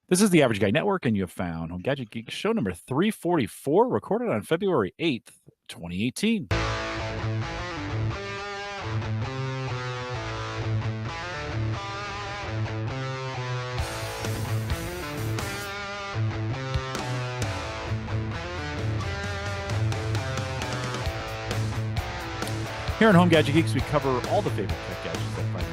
This is the Average Guy Network, and you have found Home Gadget Geeks show number 344, recorded on February 8th, 2018. Here on Home Gadget Geeks, we cover all the favorite tech gadgets that find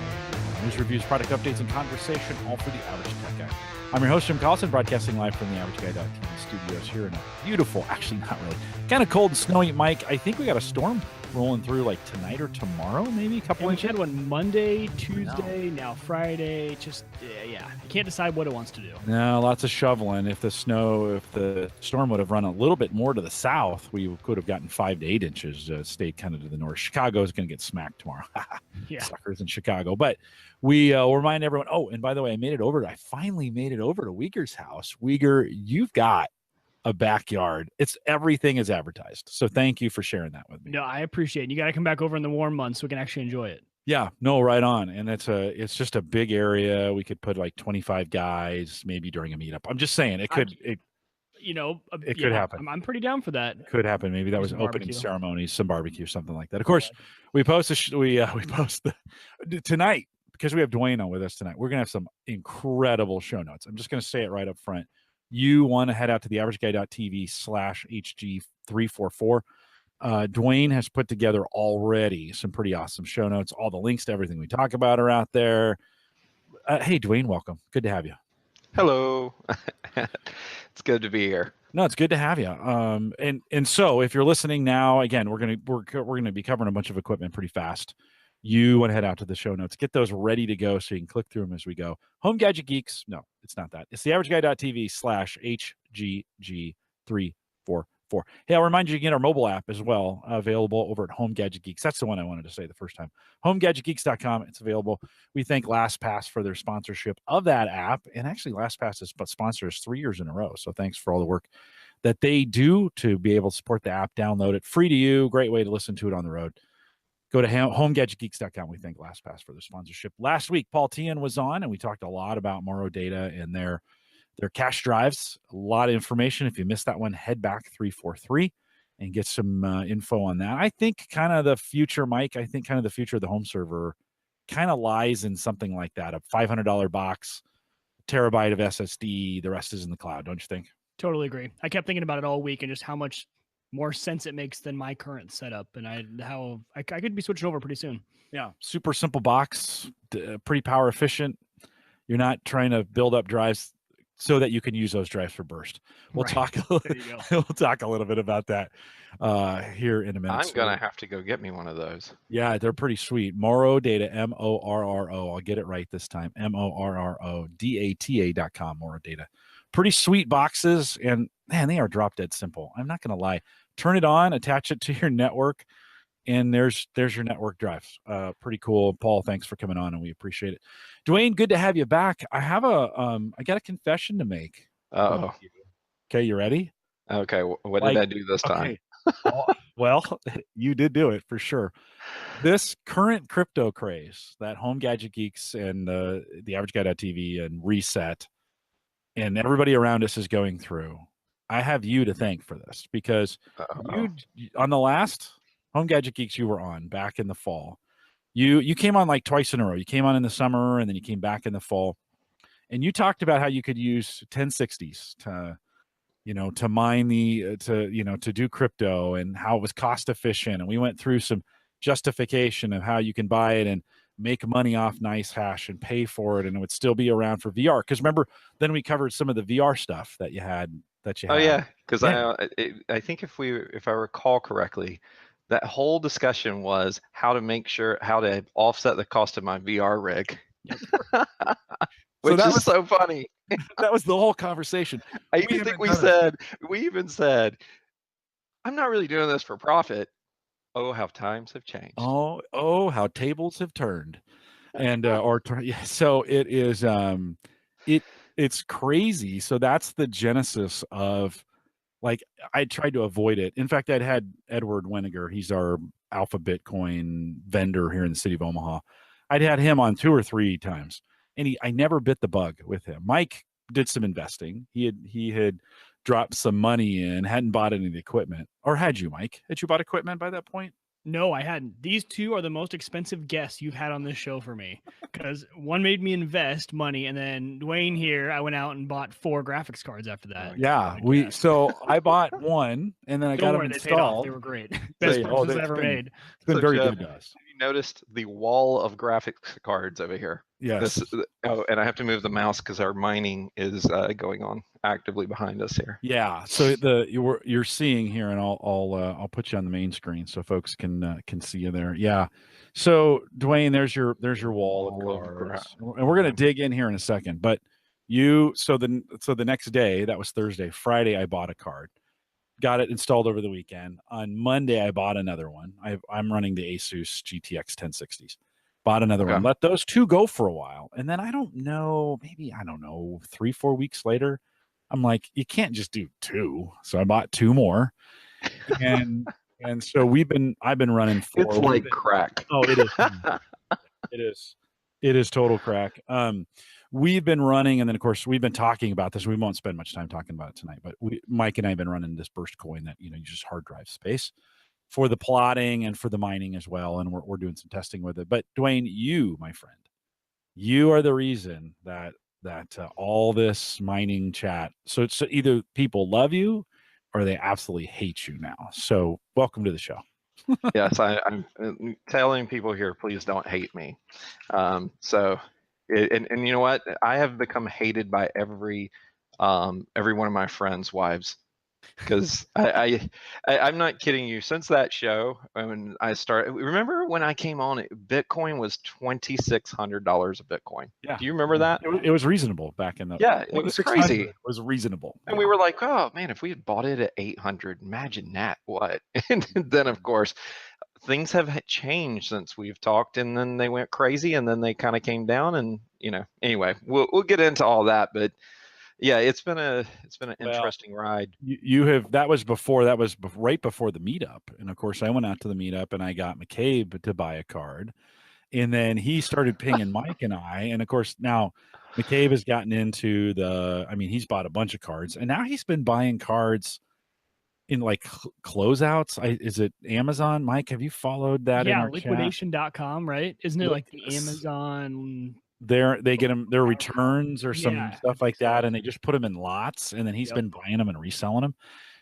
news, reviews, product updates, and conversation, all for the average tech guy. I'm your host, Jim Collison, broadcasting live from the AverageGuy.tv studios here in a beautiful, actually not really, kind of cold and snowy, Mike. I think we got a storm rolling through like tonight or tomorrow, maybe a couple inches. We had one Monday, Tuesday, now Friday. Just, yeah, you can't decide what it wants to do. No, lots of shoveling. If the storm would have run a little bit more to the south, we could have gotten 5 to 8 inches, stayed kind of to the north. Chicago is going to get smacked tomorrow. Yeah. Suckers in Chicago. But we will remind everyone, and by the way, I finally made it over to Wieger's house. Wieger, you've got a backyard. Everything is advertised. So thank you for sharing that with me. No, I appreciate it. You got to come back over in the warm months so we can actually enjoy it. Yeah, no, right on. And it's just a big area. We could put like 25 guys maybe during a meetup. I'm just saying it could happen. I'm pretty down for that. Could happen. Maybe that was Some opening barbecue. ceremonies, some barbecue, something like that. Of course, we post tonight because we have Dewain on with us tonight. We're gonna have some incredible show notes. I'm just gonna say it right up front. You want to head out to the averageguy.tv/HG344. Dewain has put together already some pretty awesome show notes. All the links to everything we talk about are out there. Hey, Dewain, welcome. Good to have you. Hello. It's good to be here. No, it's good to have you. And so if you're listening now, again, we're gonna be covering a bunch of equipment pretty fast. You want to head out to the show notes, get those ready to go so you can click through them as we go. Home Gadget Geeks. No, it's not that. It's the averageguy.tv/HG344. Hey, I'll remind you to get our mobile app as well, available over at Home Gadget Geeks. That's the one I wanted to say the first time. HomeGadgetGeeks.com. It's available. We thank LastPass for their sponsorship of that app. And actually, LastPass has sponsored us 3 years in a row. So thanks for all the work that they do to be able to support the app. Download it. Free to you. Great way to listen to it on the road. Go to HomeGadgetGeeks.com. We thank LastPass for their sponsorship. Last week, Paul Tian was on, and we talked a lot about Morrow Data and their cache drives. A lot of information. If you missed that one, head back 343 and get some info on that. I think kind of the future, Mike, of the home server kind of lies in something like that, a $500 box, terabyte of SSD. The rest is in the cloud, don't you think? Totally agree. I kept thinking about it all week and just how much more sense it makes than my current setup, and how I could be switching over pretty soon. Yeah, super simple box, pretty power efficient. You're not trying to build up drives so that you can use those drives for burst. We'll talk a little bit about that here in a minute. I'm gonna have to go get me one of those. Yeah, they're pretty sweet. Morrow Data, Morro. I'll get it right this time. MorroData.com. Morrow Data. Pretty sweet boxes, and man, they are drop dead simple. I'm not gonna lie. Turn it on, attach it to your network, and there's your network drives. Pretty cool. Paul, thanks for coming on, and we appreciate it. Dewain, good to have you back. I got a confession to make. Oh. Okay, you ready? Okay, what did I do this time? Well, you did do it for sure. This current crypto craze that Home Gadget Geeks and the AverageGuy.tv and Reset and everybody around us is going through, I have you to thank for this, because you on the last Home Gadget Geeks you were on back in the fall, you came on like twice in a row. You came on in the summer and then you came back in the fall, and you talked about how you could use 1060s to mine to do crypto, and how it was cost efficient. And we went through some justification of how you can buy it and make money off nice hash and pay for it, and it would still be around for VR. Because remember, then we covered some of the VR stuff that you had. Oh yeah, because I think if I recall correctly, that whole discussion was how to offset the cost of my VR rig. Which is so funny. That was the whole conversation. We even said, I'm not really doing this for profit. Oh, how times have changed. Oh, how tables have turned. And so it is it's crazy. So that's the genesis of, like, I tried to avoid it. In fact, I'd had Edward Wieger, he's our Alpha Bitcoin vendor here in the city of Omaha. I'd had him on 2 or 3 times, and I never bit the bug with him. Mike did some investing. He had dropped some money in, hadn't bought any of the equipment. Or had you, Mike? Had you bought equipment by that point? No, I hadn't. These two are the most expensive guests you've had on this show for me, because one made me invest money, and then Dwayne here, I went out and bought 4 graphics cards after that. Yeah, so I bought one, and then I got them They paid off. installed. They were great. Best purchases I ever made. It's been So, very Jeff, good to us. Have you noticed the wall of graphics cards over here? Yes. Oh, and I have to move the mouse because our mining is going on actively behind us here. Yeah. So you're seeing here, and I'll put you on the main screen so folks can see you there. Yeah. So Dwayne, there's your wall of cards, and we're gonna dig in here in a second. But so the next day, that was Thursday. Friday, I bought a card, got it installed over the weekend. On Monday, I bought another one. I'm running the Asus GTX 1060s. Bought another one. Let those two go for a while, and then I don't know, 3-4 weeks later, I'm like, you can't just do 2. So I bought 2 more, and so I've been running 4. It's like crack. Oh, it is. It is total crack. We've been running, and then of course we've been talking about this. We won't spend much time talking about it tonight, but Mike and I have been running this burst coin that uses hard drive space for the plotting and for the mining as well, and we're doing some testing with it. But Dwayne, you, my friend, you are the reason that all this mining chat. So it's either people love you or they absolutely hate you now. So welcome to the show. Yes, I'm telling people here, please don't hate me. And you know what? I have become hated by every one of my friends' wives, because I'm not kidding you. Since that show, when I started, remember when I came on, Bitcoin was $2,600 a Bitcoin. Yeah. Do you remember that? It was reasonable back in the. Yeah, it was crazy. It was reasonable. And we were like, oh man, if we had bought it at 800, imagine that. What? And then of course, things have changed since we've talked, and then they went crazy, and then they kind of came down, and anyway, we'll get into all that, but yeah, it's been an interesting ride. That was right before the meetup, and of course I went out to the meetup and I got McCabe to buy a card, and then he started pinging Mike and I, and of course now McCabe has gotten into he's bought a bunch of cards, and now he's been buying cards in like closeouts. Is it Amazon? Mike, have you followed that? Yeah, liquidation.com, right? Isn't it like the Amazon? They get them their returns or some stuff like that, and they just put them in lots, and then he's been buying them and reselling them.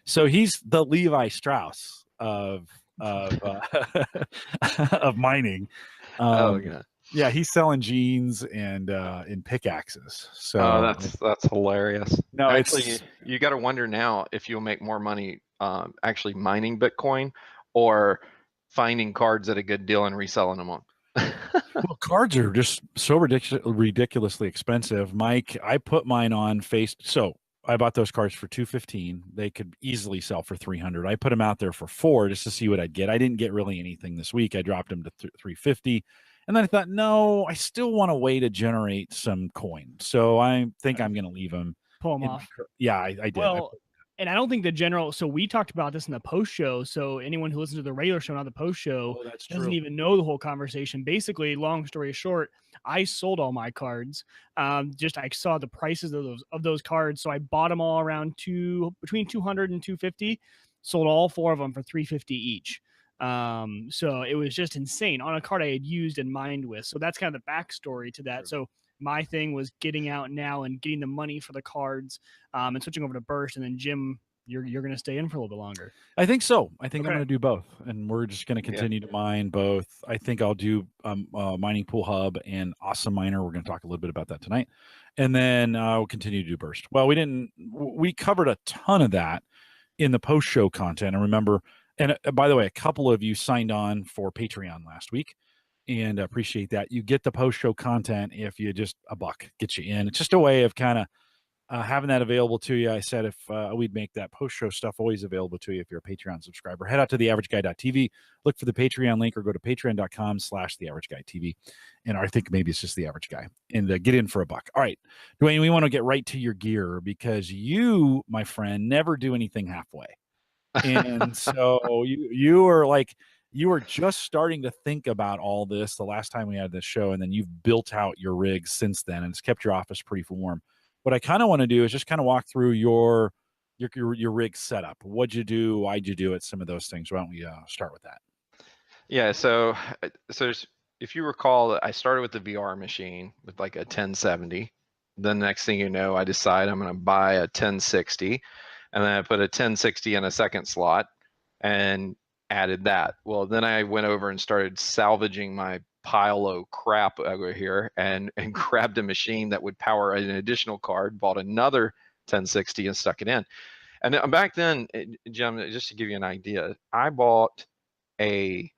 So he's the Levi Strauss of of mining. Yeah, he's selling jeans and pickaxes. So that's hilarious. No, actually, you got to wonder now if you'll make more money actually mining Bitcoin or finding cards at a good deal and reselling them on. Well, cards are just so ridiculously expensive. Mike, I put mine on so I bought those cards for $215. They could easily sell for $300. I put them out there for $4 just to see what I'd get. I didn't get really anything this week. I dropped them to $350. And then I thought, no, I still want a way to generate some coin. So I think I'm going to leave them. Pull them off. Yeah, I did. Well, and I don't think so we talked about this in the post show. So anyone who listens to the regular show, not the post show, doesn't even know the whole conversation. Basically, long story short, I sold all my cards. I saw the prices of those cards. So I bought them all around between 200 and 250, sold all 4 of them for $350 each. So it was just insane on a card I had used and mined with. So that's kind of the backstory to that. So my thing was getting out now and getting the money for the cards, and switching over to Burst. And then Jim, you're going to stay in for a little bit longer. I think so. I think I'm going to do both, and we're just going to continue to mine both. I think I'll do Mining Pool Hub and Awesome Miner. We're going to talk a little bit about that tonight, and then we'll continue to do Burst. Well, we covered a ton of that in the post show content. And remember, and by the way, a couple of you signed on for Patreon last week, and appreciate that. You get the post show content if you just $1 gets you in. It's just a way of kind of having that available to you. I said if we'd make that post show stuff always available to you if you're a Patreon subscriber. Head out to theaverageguy.tv, look for the Patreon link, or go to patreon.com/theaverageguy.tv. And I think maybe it's just The Average Guy, and get in for $1. All right, Dwayne, we want to get right to your gear, because you, my friend, never do anything halfway. And so you were just starting to think about all this the last time we had this show, and then you've built out your rigs since then, and it's kept your office pretty warm. what I kind of want to do is just kind of walk through your rig setup. What'd you do? Why'd you do it? Some of those things. Why don't we start with that? Yeah. So if you recall, I started with the VR machine with like a 1070. Then the next thing you know, I decide I'm going to buy a 1060, and then I put a 1060 in a second slot and added that. Well, then I went over and started salvaging my pile of crap over here and grabbed a machine that would power an additional card, bought another 1060 and stuck it in. And back then, Jim, just to give you an idea, I bought a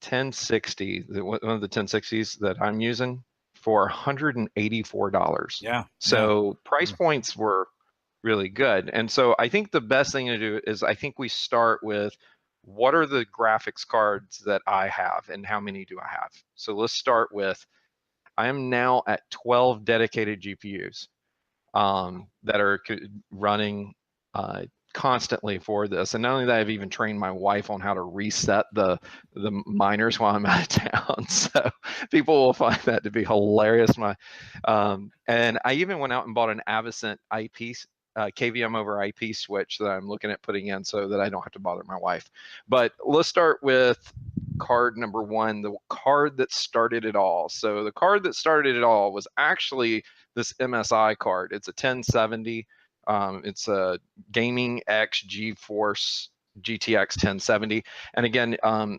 1060, one of the 1060s that I'm using, for $184. Yeah. So price points were really good. And so I think the best thing to do is I think we start with what are the graphics cards that I have and how many do I have? So let's start with, I am now at 12 dedicated GPUs that are running constantly for this. And not only that, I've even trained my wife on how to reset the miners while I'm out of town. So people will find that to be hilarious. And I even went out and bought an Avocent IP KVM over IP switch that I'm looking at putting in so that I don't have to bother my wife. But let's start with card number one, the card that started it all. So the card that started it all was actually this MSI card. It's a 1070. It's a Gaming X GeForce GTX 1070. And again, and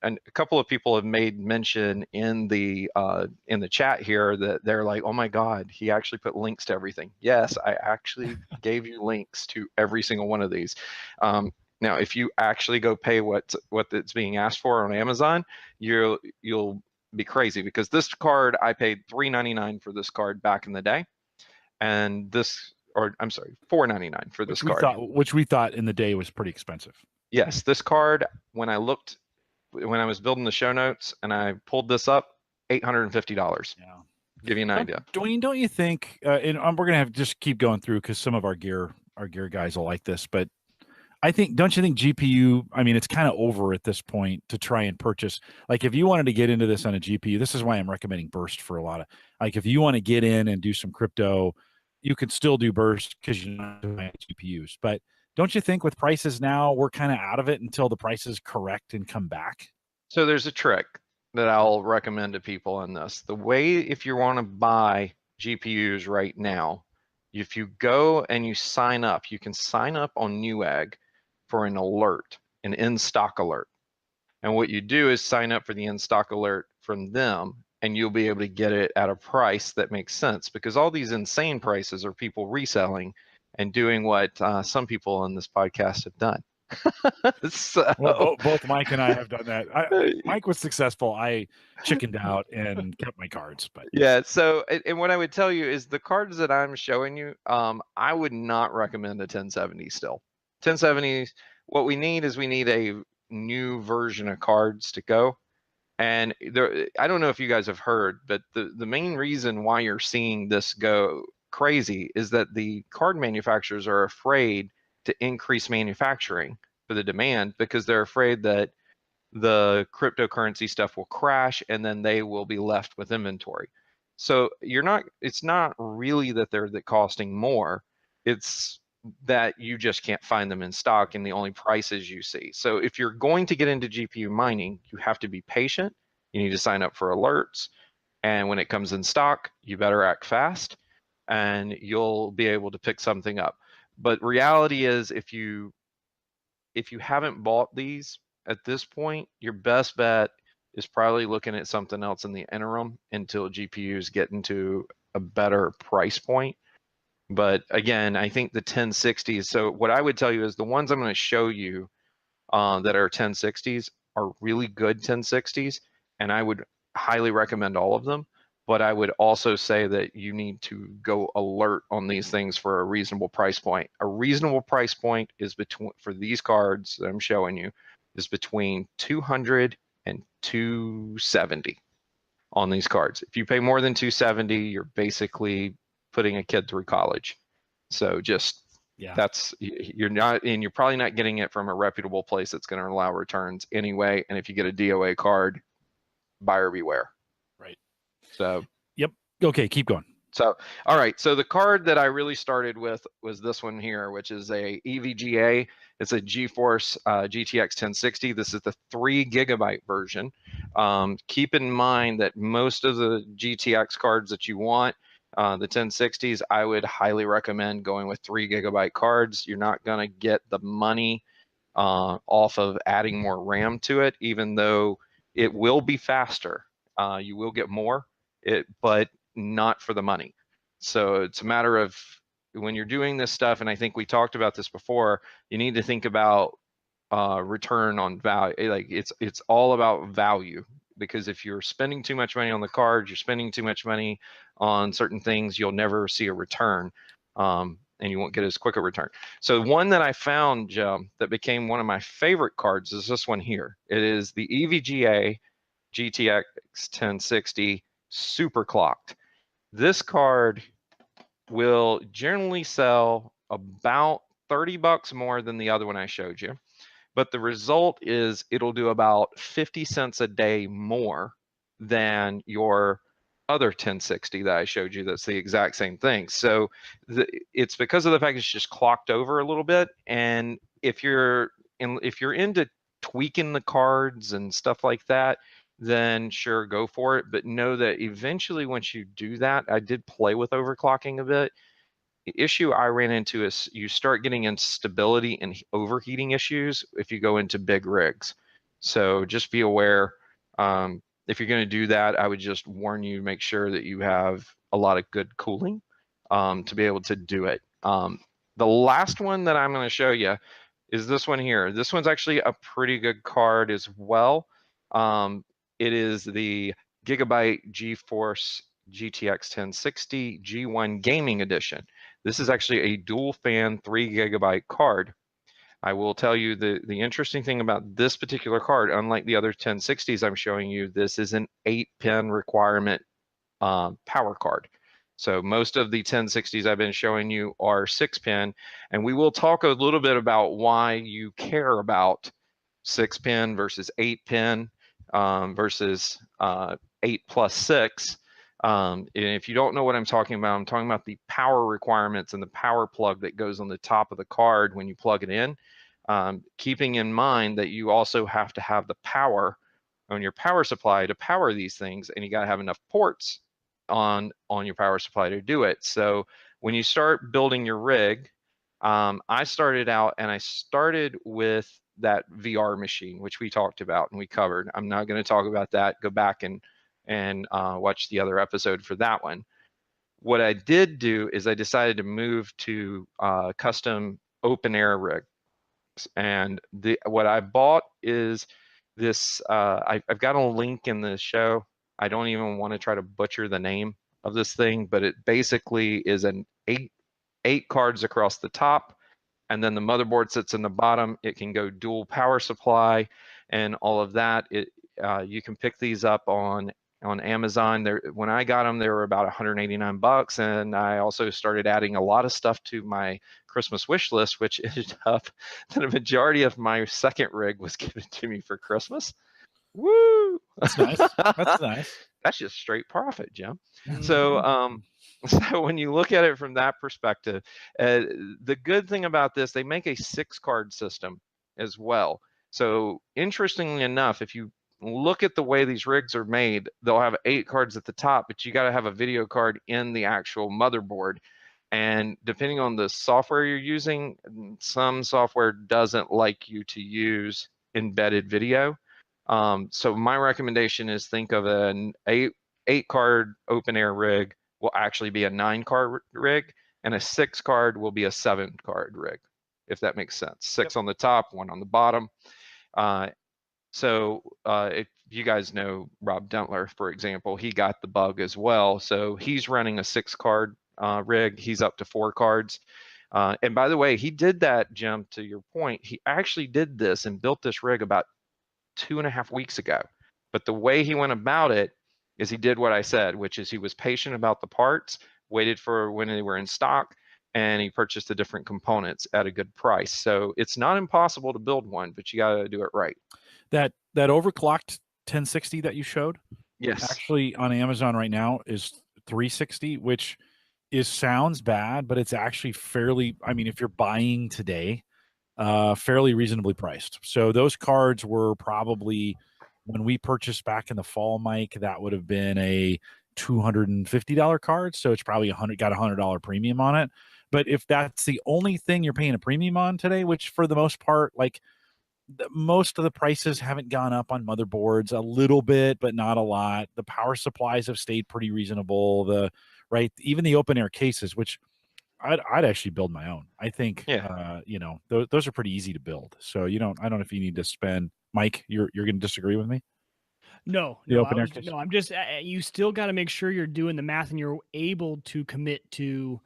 a couple of people have made mention in the chat here that they're like, oh my God, he actually put links to everything. Yes, I actually gave you links to every single one of these. Now, if you actually go pay what it's being asked for on Amazon, you'll be crazy, because this card, I paid $399 for this card back in the day, and this, or I'm sorry, $499 for this card. Which we thought in the day was pretty expensive. Yes, this card, when I was building the show notes and I pulled this up, $850. Yeah. Give you an idea. Dewain, don't you think, and we're going to have just keep going through because some of our gear guys will like this, but don't you think GPU, I mean, it's kind of over at this point to try and purchase, like if you wanted to get into this on a GPU, this is why I'm recommending Burst for a lot of, like if you want to get in and do some crypto, you can still do Burst because you're not doing GPUs. But don't you think with prices now, we're kind of out of it until the prices correct and come back? So there's a trick that I'll recommend to people on this. The way, if you want to buy GPUs right now, if you go and you sign up, you can sign up on Newegg for an alert, an in-stock alert. And what you do is sign up for the in-stock alert from them, and you'll be able to get it at a price that makes sense, because all these insane prices are people reselling and doing what some people on this podcast have done. So, well, both Mike and I have done that. Mike was successful. I chickened out and kept my cards. But yeah, so and what I would tell you is the cards that I'm showing you, I would not recommend a 1070 still. 1070s, what we need is a new version of cards to go. And there, I don't know if you guys have heard, but the main reason why you're seeing this go crazy is that the card manufacturers are afraid to increase manufacturing for the demand, because they're afraid that the cryptocurrency stuff will crash and then they will be left with inventory. So it's not really that they're costing more, it's that you just can't find them in stock and the only prices you see. So if you're going to get into GPU mining, you have to be patient. You need to sign up for alerts. And when it comes in stock, you better act fast and you'll be able to pick something up. But reality is, if you haven't bought these at this point, your best bet is probably looking at something else in the interim until GPUs get into a better price point. But again, I think the 1060s, so what I would tell you is the ones I'm going to show you that are 1060s are really good 1060s, and I would highly recommend all of them. But I would also say that you need to go alert on these things for a reasonable price point. A reasonable price point is for these cards that I'm showing you, is between $200 and $270 on these cards. If you pay more than $270, you're basically putting a kid through college. So just, you're probably not getting it from a reputable place that's going to allow returns anyway. And if you get a DOA card, buyer beware. Right. So, yep. Okay, keep going. So, all right. So the card that I really started with was this one here, which is a EVGA. It's a GeForce GTX 1060. This is the 3 GB version. Keep in mind that most of the GTX cards that you want, the 1060s, I would highly recommend going with 3 GB cards. You're not going to get the money off of adding more RAM to it, even though it will be faster. You will get more, but not for the money. So it's a matter of when you're doing this stuff, and I think we talked about this before, you need to think about return on value. Like it's all about value, because if you're spending too much money on the cards, you're spending too much money on certain things, you'll never see a return, and you won't get as quick a return. So one that I found, that became one of my favorite cards is this one here. It is the EVGA GTX 1060 super clocked. This card will generally sell about $30 more than the other one I showed you, but the result is it'll do about 50 cents a day more than your other 1060 that I showed you. That's the exact same thing. So it's because of the fact it's just clocked over a little bit. And if you're into tweaking the cards and stuff like that, then sure, go for it. But know that eventually once you do that, I did play with overclocking a bit. The issue I ran into is you start getting instability and overheating issues if you go into big rigs. So just be aware, if you're going to do that, I would just warn you, make sure that you have a lot of good cooling to be able to do it. The last one that I'm going to show you is this one here. This one's actually a pretty good card as well. It is the Gigabyte GeForce GTX 1060 G1 Gaming Edition. This is actually a dual fan 3 GB card. I will tell you the interesting thing about this particular card, unlike the other 1060s I'm showing you, this is an 8-pin requirement power card. So most of the 1060s I've been showing you are 6-pin, and we will talk a little bit about why you care about 6-pin versus 8-pin versus 8+6. And if you don't know what I'm talking about the power requirements and the power plug that goes on the top of the card when you plug it in, keeping in mind that you also have to have the power on your power supply to power these things, and you got to have enough ports on your power supply to do it. So when you start building your rig, I started with that VR machine, which we talked about and we covered. I'm not going to talk about that. Go back and watch the other episode for that one. What I did do is I decided to move to custom open air rigs, and what I bought is this. I've got a link in the show. I don't even want to try to butcher the name of this thing, but it basically is an eight cards across the top, and then the motherboard sits in the bottom. It can go dual power supply and all of that. You can pick these up on Amazon. When I got them, they were about $189, and I also started adding a lot of stuff to my Christmas wish list, which ended up that a majority of my second rig was given to me for Christmas. Woo! That's nice. That's nice. That's just straight profit, Jim. So, so when you look at it from that perspective, the good thing about this, they make a 6-card system as well. So interestingly enough, if you look at the way these rigs are made, they'll have 8 cards at the top, but you got to have a video card in the actual motherboard. And depending on the software you're using, some software doesn't like you to use embedded video. So my recommendation is think of an 8-card open air rig will actually be a 9-card rig, and a 6-card will be a 7-card rig, if that makes sense. 6 on the top, 1 on the bottom. So if you guys know Rob Dentler, for example, he got the bug as well. So he's running a 6-card rig. He's up to 4 cards. And by the way, he did that, Jim, to your point. He actually did this and built this rig about 2.5 weeks ago. But the way he went about it is he did what I said, which is he was patient about the parts, waited for when they were in stock, and he purchased the different components at a good price. So it's not impossible to build one, but you got to do it right. That overclocked 1060 that you showed, yes, actually on Amazon right now is 360, which sounds bad, but it's actually fairly, I mean, if you're buying today, fairly reasonably priced. So those cards were probably, when we purchased back in the fall, Mike, that would have been a $250 card. So it's probably got $100 premium on it. But if that's the only thing you're paying a premium on today, which for the most part, like most of the prices haven't gone up on motherboards, a little bit, but not a lot. The power supplies have stayed pretty reasonable. Even the open air cases, which I'd actually build my own. I think, those are pretty easy to build. So I don't know if you need to spend. Mike, you're going to disagree with me? No, I'm just, you still got to make sure you're doing the math and you're able to commit to,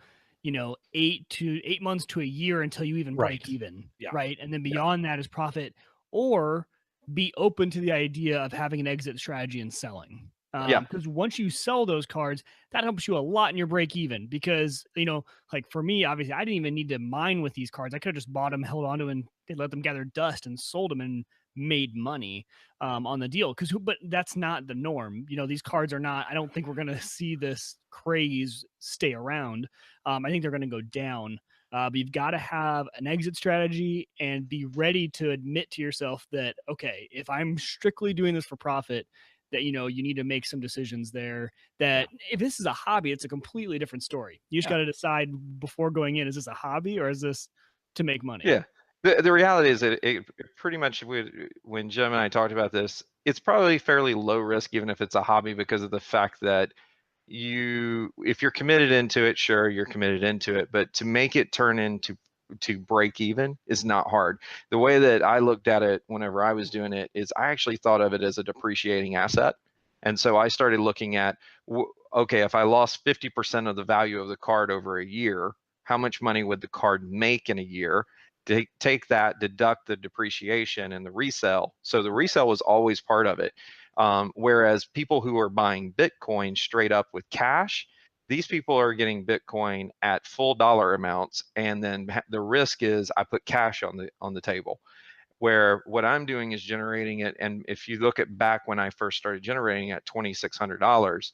8 months to a year until you even break even. Yeah. Right. And then beyond that is profit, or be open to the idea of having an exit strategy and selling. Because once you sell those cards, that helps you a lot in your break even. Because, like for me, obviously, I didn't even need to mine with these cards. I could have just bought them, held on to them, and they let them gather dust and sold them and made money on the deal. But that's not the norm. These cards are not, I don't think we're going to see this craze stay around. I think they're going to go down. But you've got to have an exit strategy and be ready to admit to yourself that, okay, if I'm strictly doing this for profit, that, you need to make some decisions there. That if this is a hobby, it's a completely different story. You just got to decide before going in, is this a hobby or is this to make money? Yeah. The reality is that it pretty much, when Jim and I talked about this, it's probably fairly low risk, even if it's a hobby, because of the fact that if you're committed into it, sure, you're committed into it, but to make it turn into break even is not hard. The way that I looked at it whenever I was doing it is I actually thought of it as a depreciating asset. And so I started looking at, okay, if I lost 50% of the value of the card over a year, how much money would the card make in a year? Take that, deduct the depreciation and the resale. So the resale was always part of it. Whereas people who are buying Bitcoin straight up with cash, these people are getting Bitcoin at full dollar amounts, and then the risk is I put cash on the table. Where what I'm doing is generating it, and if you look at back when I first started generating at $2,600,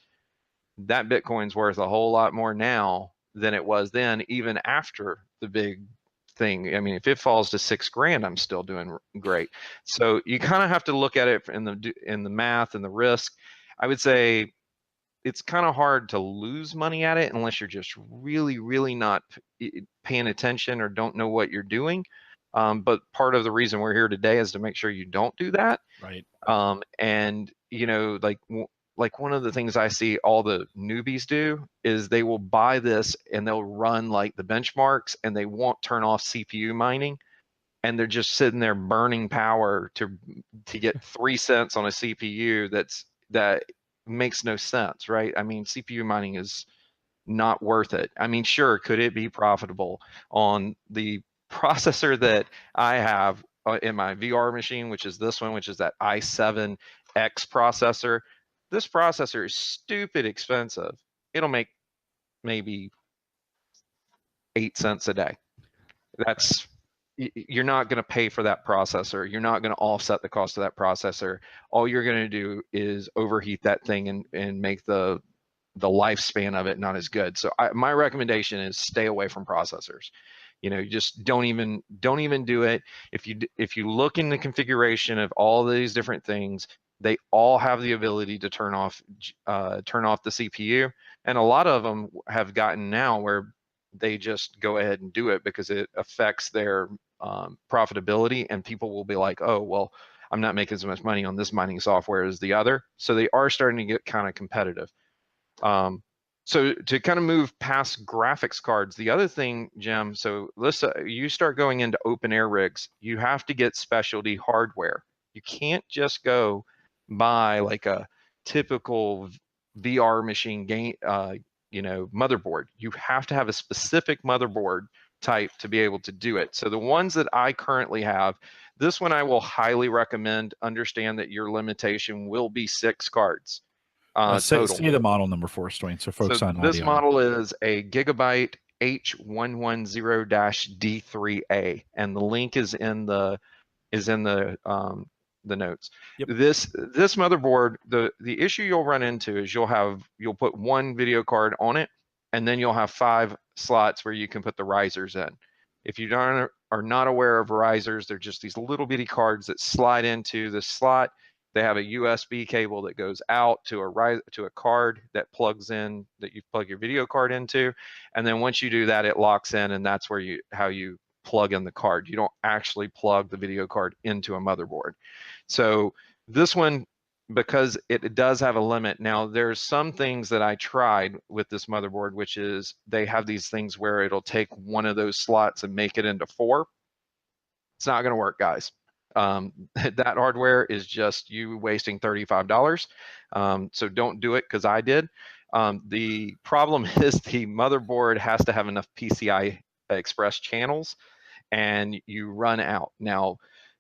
that Bitcoin's worth a whole lot more now than it was then, even after the big thing. I mean, if it falls to $6,000, I'm still doing great. So you kind of have to look at it in the math and the risk. I would say it's kind of hard to lose money at it unless you're just really, really not paying attention or don't know what you're doing. But part of the reason we're here today is to make sure you don't do that. Right. And like one of the things I see all the newbies do is they will buy this and they'll run like the benchmarks and they won't turn off CPU mining, and they're just sitting there burning power to get 3 cents on a CPU that makes no sense, right? I mean, CPU mining is not worth it. I mean, sure, could it be profitable on the processor that I have in my VR machine, which is this one, which is that i7X processor? This processor is stupid expensive. It'll make maybe 8 cents a day. You're not going to pay for that processor. You're not going to offset the cost of that processor. All you're going to do is overheat that thing and make the lifespan of it not as good. So my recommendation is stay away from processors. You just don't even do it. If you look in the configuration of all these different things, they all have the ability to turn off the CPU, and a lot of them have gotten now where they just go ahead and do it because it affects their profitability, and people will be like, oh, well, I'm not making as much money on this mining software as the other. So they are starting to get kind of competitive. So to kind of move past graphics cards, the other thing, Jim, so you start going into open air rigs, you have to get specialty hardware. You can't just go buy like a typical VR machine motherboard. You have to have a specific motherboard type to be able to do it. So the ones that I currently have, this one I will highly recommend. Understand that your limitation will be 6 cards. Say the model number for us, Dwayne, so folks on audio. This model is a Gigabyte H110-D3A, and the link is in the the notes. Yep. This motherboard, the issue you'll run into is you'll put one video card on it, and then you'll have 5 slots where you can put the risers in. If you are not aware of risers, they're just these little bitty cards that slide into the slot. They have a USB cable that goes out to a card that plugs in, that you plug your video card into, and then once you do that, it locks in, and that's where how you plug in the card. You don't actually plug the video card into a motherboard. So this one, because it does have a limit. Now there's some things that I tried with this motherboard, which is they have these things where it'll take one of those slots and make it into 4. It's not going to work, guys. That hardware is just you wasting $35. So don't do it, because I did. The problem is the motherboard has to have enough PCI Express channels, and you run out. Now,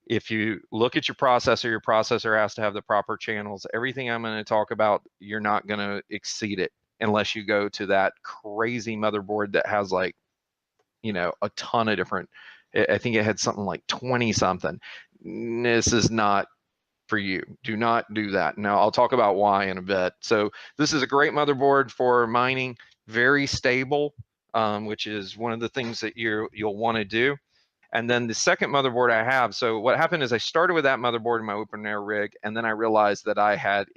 if you look at your processor has to have the proper channels. Everything I'm going to talk about, you're not going to exceed it unless you go to that crazy motherboard that has, like, you know, a ton of different, I think it had something like 20 something. This is not for you. Do not do that. Now I'll talk about why in a bit. So this is a great motherboard for mining, very stable, which is one of the things that you'll want to do. And then the second motherboard I have, so what happened is I started with that motherboard in my open air rig, and then I realized that I had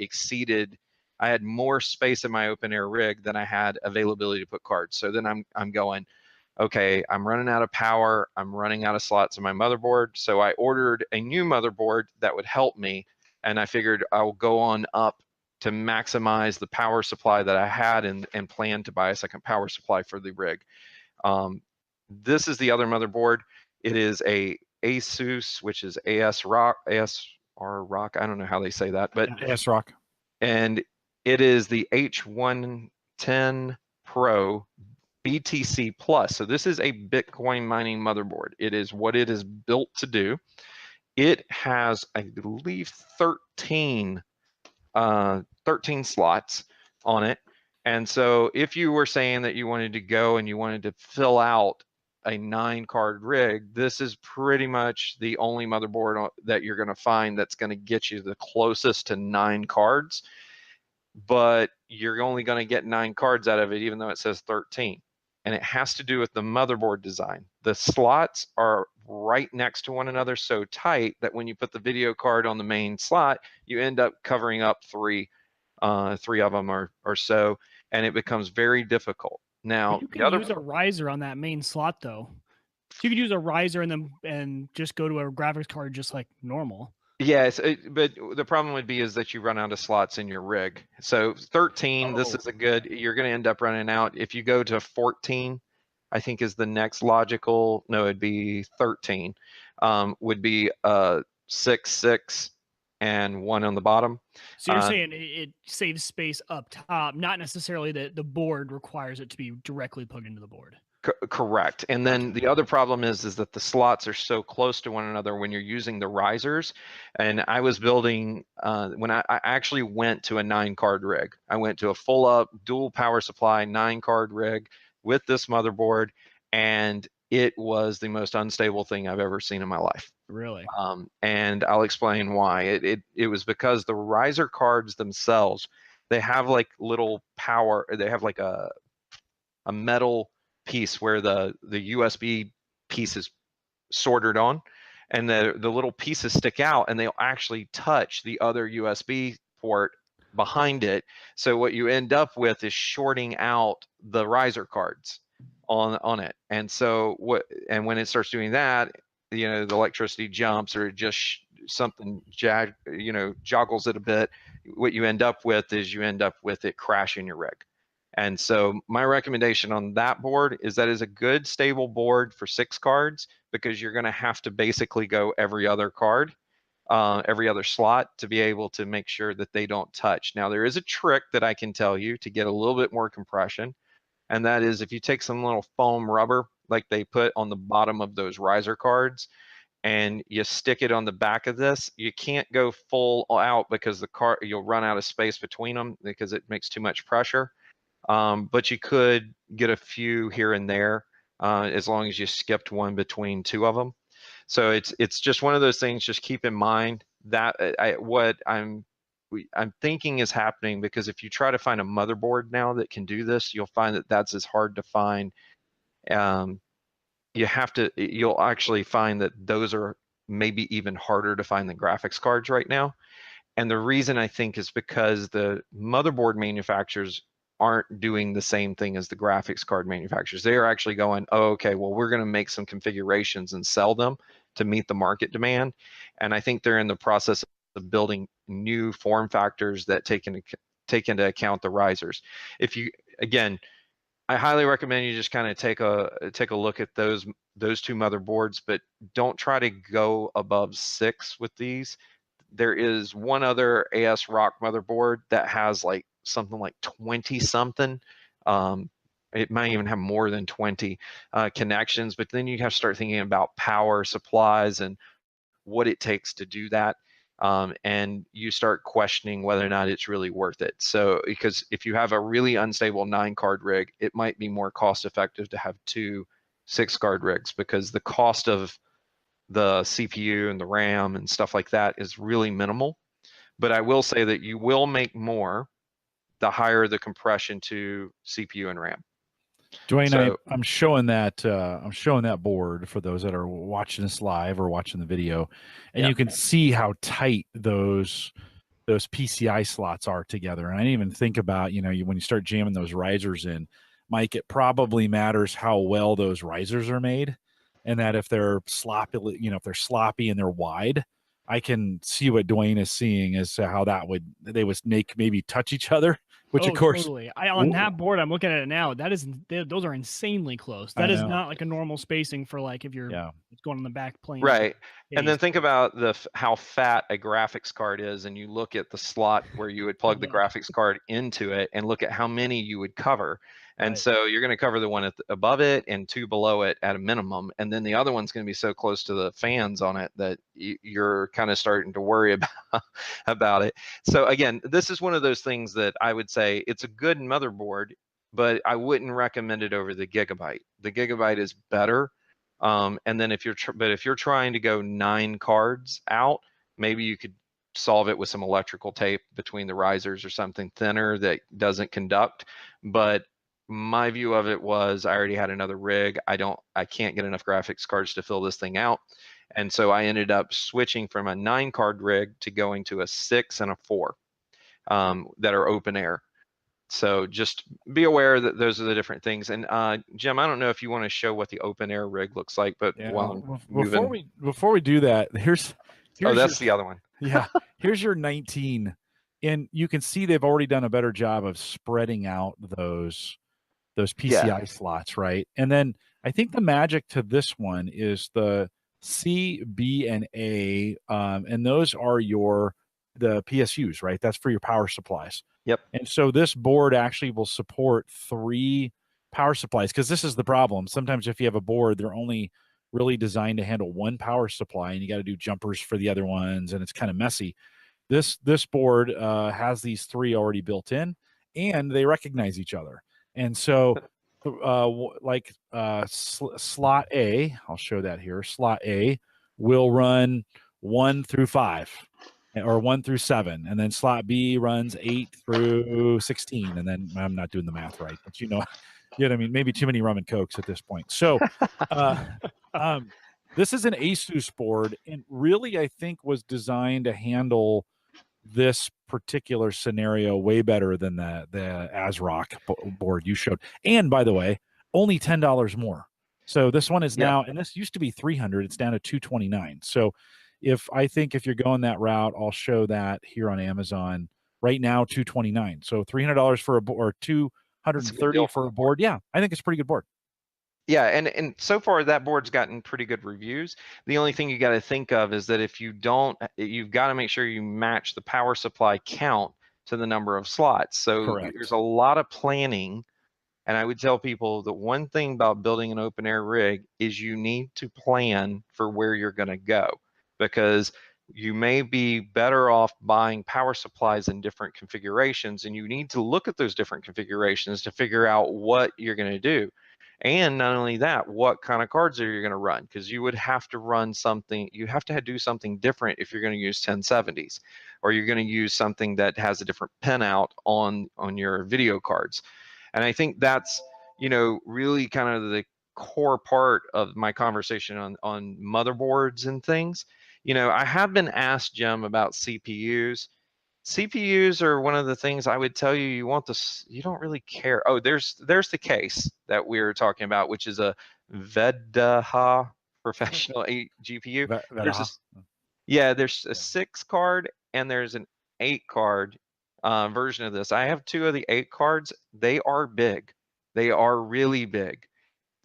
more space in my open air rig than I had availability to put cards. So then I'm going, okay, I'm running out of power, I'm running out of slots in my motherboard. So I ordered a new motherboard that would help me, and I figured I'll go on up to maximize the power supply that I had, and plan to buy a second power supply for the rig. This is the other motherboard. It is a Asus, which is ASR Rock. I don't know how they say that, but ASRock. And it is the H110 Pro BTC Plus. So this is a Bitcoin mining motherboard. It is what it is built to do. It has, I believe, 13 slots on it. And so if you were saying that you wanted to go and you wanted to fill out a 9-card rig, this is pretty much the only motherboard that you're going to find that's going to get you the closest to 9 cards. But you're only going to get 9 cards out of it, even though it says 13. And it has to do with the motherboard design. The slots are right next to one another, so tight that when you put the video card on the main slot, you end up covering up three of them or so, and it becomes very difficult. Now, you can use a riser on that main slot, though. So you could use a riser and just go to a graphics card just like normal. Yes, but the problem would be is that you run out of slots in your rig. So 13, this is you're going to end up running out. If you go to 14, I think is the next logical, no, it'd be 13, would be 6, 6, and 1 on the bottom. So you're saying it saves space up top, not necessarily that the board requires it to be directly plugged into the board. Correct. And then the other problem is that the slots are so close to one another when you're using the risers. And I was building, when I actually went to a 9-card rig. I went to a full up dual power supply 9-card rig with this motherboard, and it was the most unstable thing I've ever seen in my life. Really? And I'll explain why. It was because the riser cards themselves, they have like little power, they have like a metal piece where the USB piece is soldered on, and the little pieces stick out, and they'll actually touch the other USB port behind it. So what you end up with is shorting out the riser cards on it. And so when it starts doing that, the electricity jumps, or just something joggles it a bit. What you end up with is it crashing your rig. And so my recommendation on that board is that is a good stable board for 6 cards, because you're going to have to basically go every other card, every other slot, to be able to make sure that they don't touch. Now, there is a trick that I can tell you to get a little bit more compression, and that is if you take some little foam rubber like they put on the bottom of those riser cards, and you stick it on the back of this, you can't go full out, because you'll run out of space between them because it makes too much pressure. But you could get a few here and there, as long as you skipped one between 2 of them. So it's just one of those things. Just keep in mind what I'm thinking is happening, because if you try to find a motherboard now that can do this, you'll find that that's as hard to find. You'll actually find that those are maybe even harder to find than graphics cards right now. And the reason I think is because the motherboard manufacturers aren't doing the same thing as the graphics card manufacturers. They are actually going, oh, okay, well, we're going to make some configurations and sell them to meet the market demand. And I think they're in the process of building new form factors that take into account the risers. Again, I highly recommend you just kind of take a look at those two motherboards, but don't try to go above 6 with these. There is one other ASRock motherboard that has like something like 20 something. It might even have more than 20 connections, but then you have to start thinking about power supplies and what it takes to do that. And you start questioning whether or not it's really worth it. So, because if you have a really unstable 9-card rig, it might be more cost effective to have 2 6-card rigs, because the cost of the CPU and the RAM and stuff like that is really minimal. But I will say that you will make more the higher the compression to CPU and RAM. Dewain, so, I'm showing that board for those that are watching this live or watching the video, and you can see how tight those PCI slots are together. And I didn't even think about, when you start jamming those risers in, Mike, it probably matters how well those risers are made, and that if they're sloppy, if they're sloppy and they're wide, I can see what Dewain is seeing as to how they would maybe touch each other. Which of course, totally. On that board, I'm looking at it now. Those are insanely close. That is not like a normal spacing for like if you're going on the back plane. Right. And then think about how fat a graphics card is, and you look at the slot where you would plug the graphics card into it, and look at how many you would cover. And so you're going to cover the one above it and 2 below it at a minimum, and then the other one's going to be so close to the fans on it that you're kind of starting to worry about it. So again, this is one of those things that I would say it's a good motherboard, but I wouldn't recommend it over the Gigabyte. The Gigabyte is better. And then if you're trying to go 9 cards out, maybe you could solve it with some electrical tape between the risers or something thinner that doesn't conduct. But my view of it was, I already had another rig. I can't get enough graphics cards to fill this thing out. And so I ended up switching from a 9-card rig to going to a 6 and a 4 that are open air. So just be aware that those are the different things. And Jim, I don't know if you want to show what the open air rig looks like, but before we do that, here's that's the other one. Yeah, here's your 19, and you can see they've already done a better job of spreading out those PCI slots, right? And then I think the magic to this one is the C, B, and A, and those are the PSUs, right? That's for your power supplies. Yep. And so this board actually will support 3 power supplies, because this is the problem. Sometimes if you have a board, they're only really designed to handle 1 power supply, and you got to do jumpers for the other ones, and it's kind of messy. This board has these 3 already built in, and they recognize each other. And so slot A, I'll show that here. Slot A will run 1 through 5. Or 1 through 7, and then slot B runs 8 through 16, and then I'm not doing the math right, but you know what I mean. Maybe too many rum and cokes at this point. So, this is an ASUS board, and really I think was designed to handle this particular scenario way better than the ASRock board you showed. And by the way, only $10 more. So this one is now, and this used to be $300. It's down to $229. So if you're going that route, I'll show that here on Amazon right now, $229. So $300 for a board, or $230 for a board. Yeah, I think it's a pretty good board. Yeah, and so far that board's gotten pretty good reviews. The only thing you got to think of is that if you don't, you've got to make sure you match the power supply count to the number of slots. So there's a lot of planning. And I would tell people that one thing about building an open air rig is you need to plan for where you're going to go, because you may be better off buying power supplies in different configurations, and you need to look at those different configurations to figure out what you're going to do. And not only that, what kind of cards are you going to run? Because you would have to run something, you have to do something different if you're going to use 1070s, or you're going to use something that has a different pinout on your video cards. And I think that's, you know, really kind of the core part of my conversation on motherboards and things. You know, I have been asked, Jim, about CPUs. CPUs are one of the things I would tell you, you want this, you don't really care. Oh, there's the case that we were talking about, which is a Vedaha professional GPU. There's there's a 6 card and there's an 8 card version of this. I have 2 of the 8 cards. They are big. They are really big.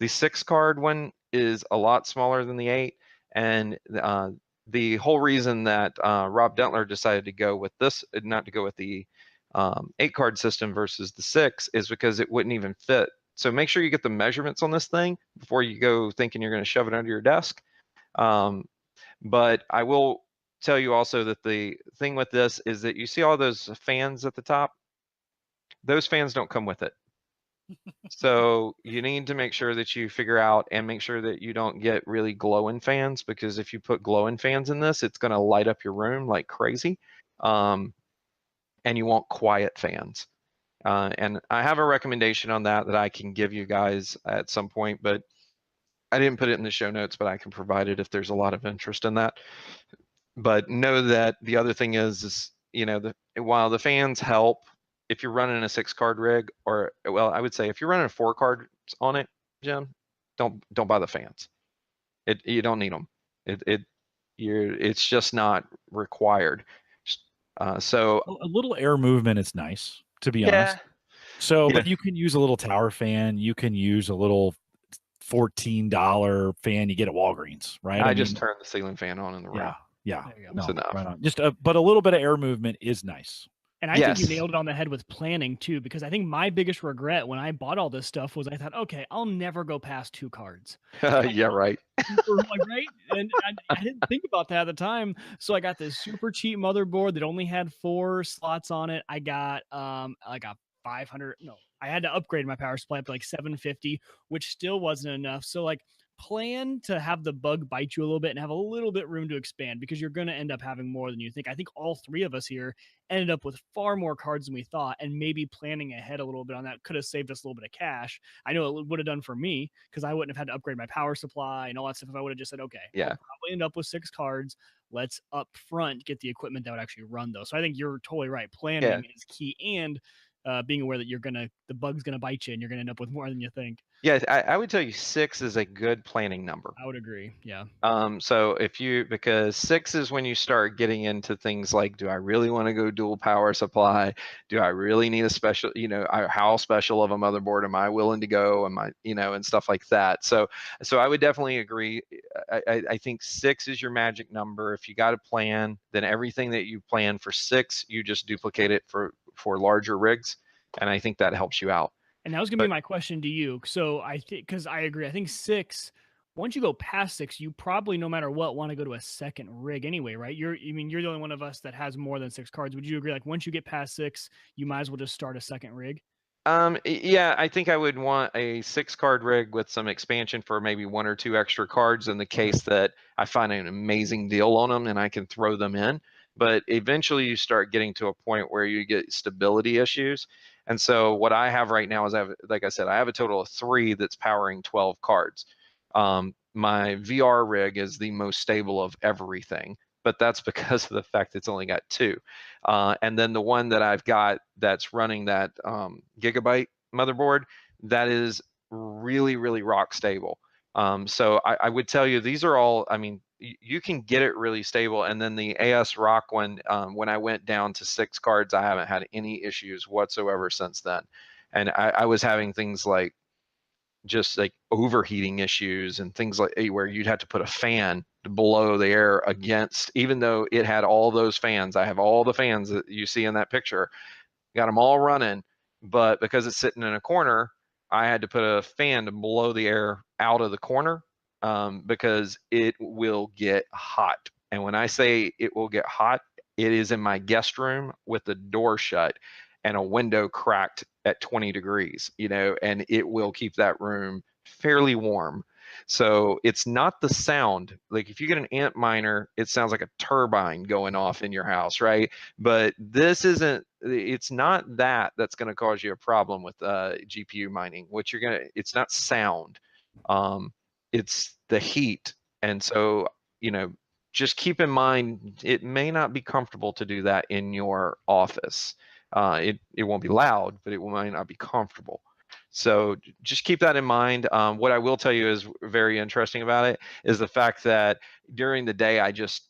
The 6 card one is a lot smaller than the 8, and the whole reason that Rob Dentler decided to go with this, not to go with the 8 card system versus the 6, is because it wouldn't even fit. So make sure you get the measurements on this thing before you go thinking you're going to shove it under your desk. But I will tell you also that the thing with this is that you see all those fans at the top? Those fans don't come with it. So you need to make sure that you figure out and make sure that you don't get really glowing fans, because if you put glowing fans in this, it's going to light up your room like crazy. And you want quiet fans. And I have a recommendation on that I can give you guys at some point, but I didn't put it in the show notes, but I can provide it if there's a lot of interest in that. But know that the other thing is you know, while the fans help, if you're running a 6 card rig, or, well, I would say if you're running 4 cards on it, Jim, don't buy the fans. You don't need them. It's just not required. So a little air movement is nice, to be honest. So, but you can use a little tower fan. You can use a little $14 fan you get at Walgreens, right? I just turned the ceiling fan on in the room. Yeah, no, enough. Right on. Just but a little bit of air movement is nice. And I think you nailed it on the head with planning too, because I think my biggest regret when I bought all this stuff was I thought, okay, I'll never go past 2 cards. Yeah, right. Right? And I didn't think about that at the time. So I got this super cheap motherboard that only had 4 slots on it. I got like a 500. No, I had to upgrade my power supply up to like 750, which still wasn't enough. So like, plan to have the bug bite you a little bit and have a little bit room to expand, because you're going to end up having more than you think. I think all 3 of us here ended up with far more cards than we thought, and maybe planning ahead a little bit on that could have saved us a little bit of cash. I know it would have done for me, because I wouldn't have had to upgrade my power supply and all that stuff if I would have just said, okay, I'll probably end up with 6 cards. Let's up front get the equipment that would actually run those. So I think you're totally right. Planning is key, and being aware that the bug's gonna bite you and you're gonna end up with more than you think. Yeah, I would tell you 6 is a good planning number. I would agree. Yeah. So because 6 is when you start getting into things like, do I really want to go dual power supply? Do I really need a special, you know, how special of a motherboard am I willing to go? Am I, you know, and stuff like that. So I would definitely agree. I think 6 is your magic number. If you got a plan, then everything that you plan for 6, you just duplicate it for larger rigs. And I think that helps you out. And that was going to be my question to you. So I think, because I agree, I think 6, once you go past 6, you probably, no matter what, want to go to a second rig anyway, right? You're the only one of us that has more than 6 cards. Would you agree? Like, once you get past 6, you might as well just start a second rig? Yeah, I think I would want a 6 card rig with some expansion for maybe 1 or 2 extra cards in the case that I find an amazing deal on them and I can throw them in. But eventually you start getting to a point where you get stability issues. And so what I have right now is, like I said, I have a total of 3 that's powering 12 cards. My VR rig is the most stable of everything, but that's because of the fact it's only got 2. And then the one that I've got that's running that Gigabyte motherboard, that is really, really rock stable. So I would tell you, these are all, I mean, you can get it really stable. And then the AS Rock one, when I went down to 6 cards, I haven't had any issues whatsoever since then. And I was having things like just like overheating issues and things like where you'd have to put a fan to blow the air against, even though it had all those fans. I have all the fans that you see in that picture, got them all running, but because it's sitting in a corner, I had to put a fan to blow the air out of the corner, because it will get hot. And when I say it will get hot, it is in my guest room with the door shut and a window cracked at 20 degrees, you know, and it will keep that room fairly warm. So it's not the sound. Like if you get an ant miner, it sounds like a turbine going off in your house, right? But this isn't, it's not that that's going to cause you a problem with GPU mining. What you're going to, it's not sound. It's the heat. And so, you know, just keep in mind, it may not be comfortable to do that in your office. It won't be loud, but it might not be comfortable. So just keep that in mind. What I will tell you is very interesting about it is the fact that during the day, I just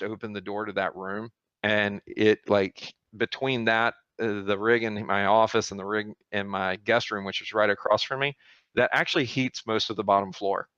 opened the door to that room, and it, like, between that, the rig in my office and the rig in my guest room, which is right across from me, that actually heats most of the bottom floor.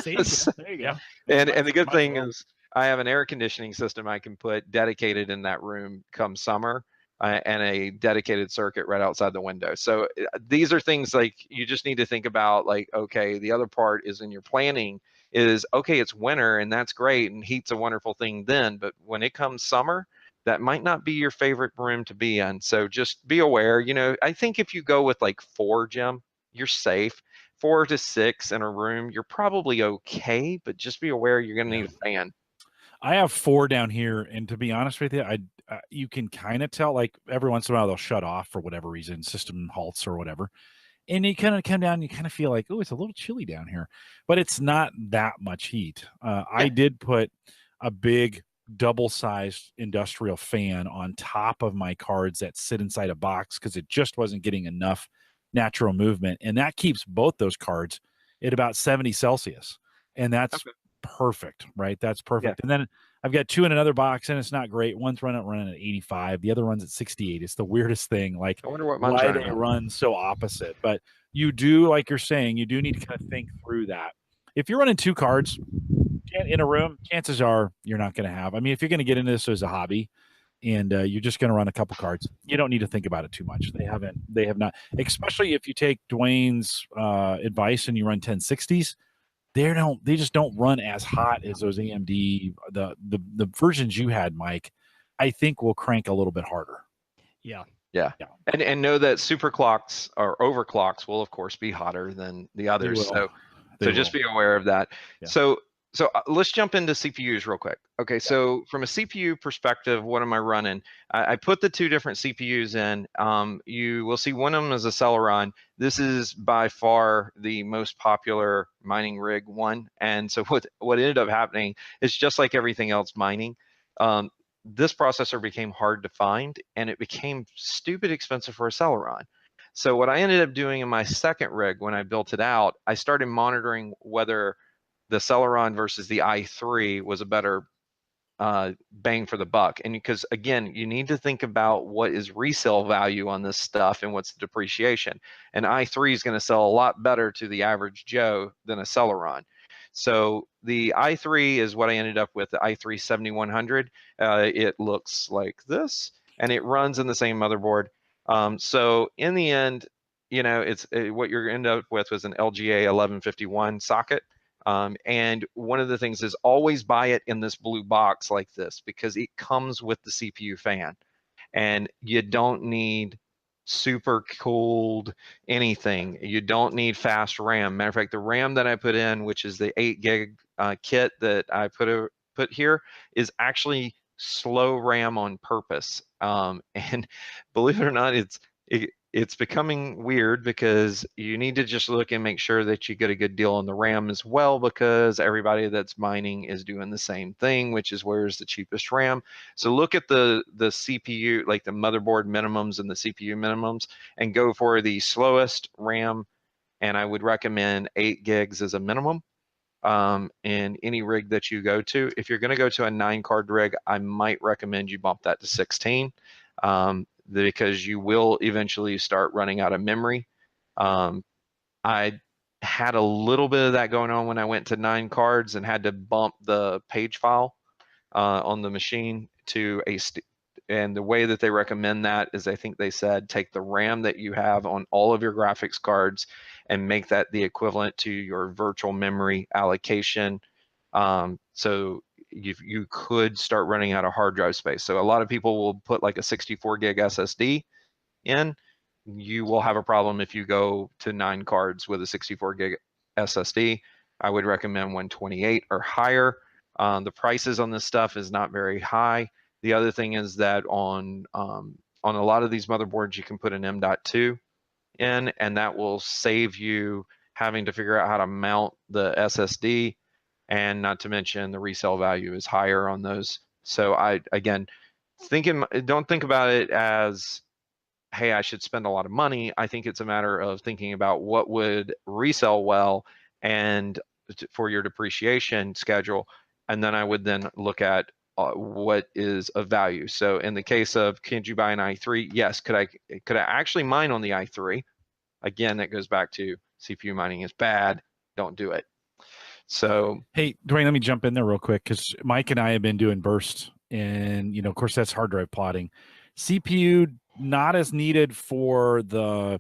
Saves you. There you go. And the good thing is I have an air conditioning system I can put dedicated in that room come summer, and a dedicated circuit right outside the window. So these are things like you just need to think about, like, okay, the other part is in your planning is, okay, it's winter and that's great and heat's a wonderful thing then, but when it comes summer, that might not be your favorite room to be in. So just be aware. You know, I think if you go with like 4, Jim, you're safe. 4 to 6 in a room, you're probably okay, but just be aware you're going to need a fan. I have 4 down here, and to be honest with you, you can kind of tell, like, every once in a while they'll shut off for whatever reason, system halts or whatever, and you kind of come down, and you kind of feel like, oh, it's a little chilly down here, but it's not that much heat. I did put a big double-sized industrial fan on top of my cards that sit inside a box because it just wasn't getting enough natural movement, and that keeps both those cards at about 70 Celsius, and that's perfect, right? That's perfect. And then I've got 2 in another box, and it's not great. One's running at 85, the other one's at 68. It's the weirdest thing. Like, I wonder what why they run so opposite. But you do, like you're saying, you do need to kind of think through that. If you're running 2 cards in a room, chances are you're not going to have. I mean, if you're going to get into this as a hobby, and you're just going to run a couple cards, you don't need to think about it too much. They have not, especially if you take Dwayne's advice and you run 1060s. They just don't run as hot as those AMD, the versions you had, Mike, I think will crank a little bit harder. Yeah. And know that super clocks or overclocks will of course be hotter than the others. So just be aware of that. Yeah. So let's jump into CPUs real quick. Okay, so from a CPU perspective, what am I running? I put the 2 different CPUs in. You will see one of them is a Celeron. This is by far the most popular mining rig one. And so what ended up happening is, just like everything else mining, this processor became hard to find, and it became stupid expensive for a Celeron. So what I ended up doing in my second rig when I built it out, I started monitoring whether the Celeron versus the i3 was a better bang for the buck. And because, again, you need to think about what is resale value on this stuff and what's the depreciation. An i3 is going to sell a lot better to the average Joe than a Celeron. So the i3 is what I ended up with, the i3 7100. It looks like this, and it runs in the same motherboard. So in the end, you know, it's what you're going to end up with was an LGA 1151 socket. And one of the things is always buy it in this blue box like this, because it comes with the CPU fan, and you don't need super cooled anything. You don't need fast RAM. Matter of fact, the RAM that I put in, which is the 8 gig kit that I put here, is actually slow RAM on purpose. And believe it or not, it's becoming weird, because you need to just look and make sure that you get a good deal on the RAM as well, because everybody that's mining is doing the same thing, which is where's the cheapest RAM. So look at the CPU, like the motherboard minimums and the CPU minimums, and go for the slowest RAM. And I would recommend 8 gigs as a minimum in any rig that you go to. If you're going to go to a 9-card rig, I might recommend you bump that to 16. Because you will eventually start running out of memory. I had a little bit of that going on when I went to 9 cards and had to bump the page file on the machine to and the way that they recommend that is, I think they said, take the RAM that you have on all of your graphics cards and make that the equivalent to your virtual memory allocation. So you could start running out of hard drive space. So a lot of people will put like a 64 gig SSD in. you will have a problem if you go to 9 cards with a 64 gig SSD. I would recommend 128 or higher. The prices on this stuff is not very high. The other thing is that on a lot of these motherboards, you can put an M.2 in, and that will save you having to figure out how to mount the SSD, and not to mention the resale value is higher on those. So again, don't think about it as, hey, I should spend a lot of money. I think it's a matter of thinking about what would resell well and for your depreciation schedule, and then I would then look at what is of value. So in the case of, could you buy an i3? Yes. Could I actually mine on the i3? Again, that goes back to CPU mining is bad. Don't do it. So hey, Dewain, let me jump in there real quick, because Mike and I have been doing burst, and of course that's hard drive plotting. CPU not as needed for the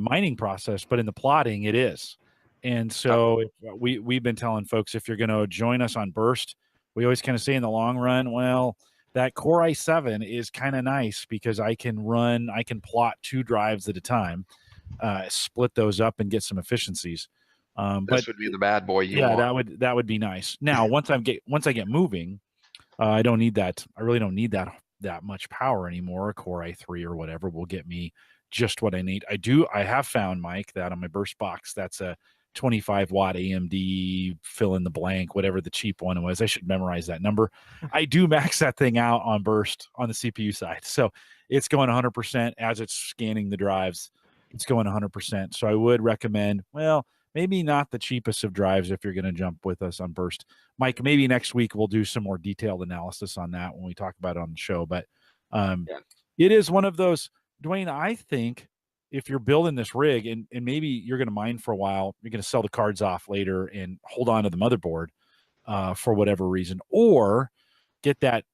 mining process, but in the plotting it is. And so we've been telling folks, if you're going to join us on burst, we always kind of say in the long run, well, that Core i7 is kind of nice because I can plot 2 drives at a time, split those up and get some efficiencies. This would be the bad boy you want. that would be nice. Now, once I get moving, I don't need that. I really don't need that much power anymore. A Core i3 or whatever will get me just what I need. I have found, Mike, that on my burst box, that's a 25 watt AMD fill in the blank, whatever the cheap one was. I should memorize that number. I do max that thing out on burst on the CPU side. So it's going 100% as it's scanning the drives. It's going 100%. So I would recommend, well, maybe not the cheapest of drives if you're going to jump with us on burst. Mike, maybe next week we'll do some more detailed analysis on that when we talk about it on the show. But it is one of those, Dewain, I think if you're building this rig and maybe you're going to mine for a while, you're going to sell the cards off later and hold on to the motherboard for whatever reason, or get that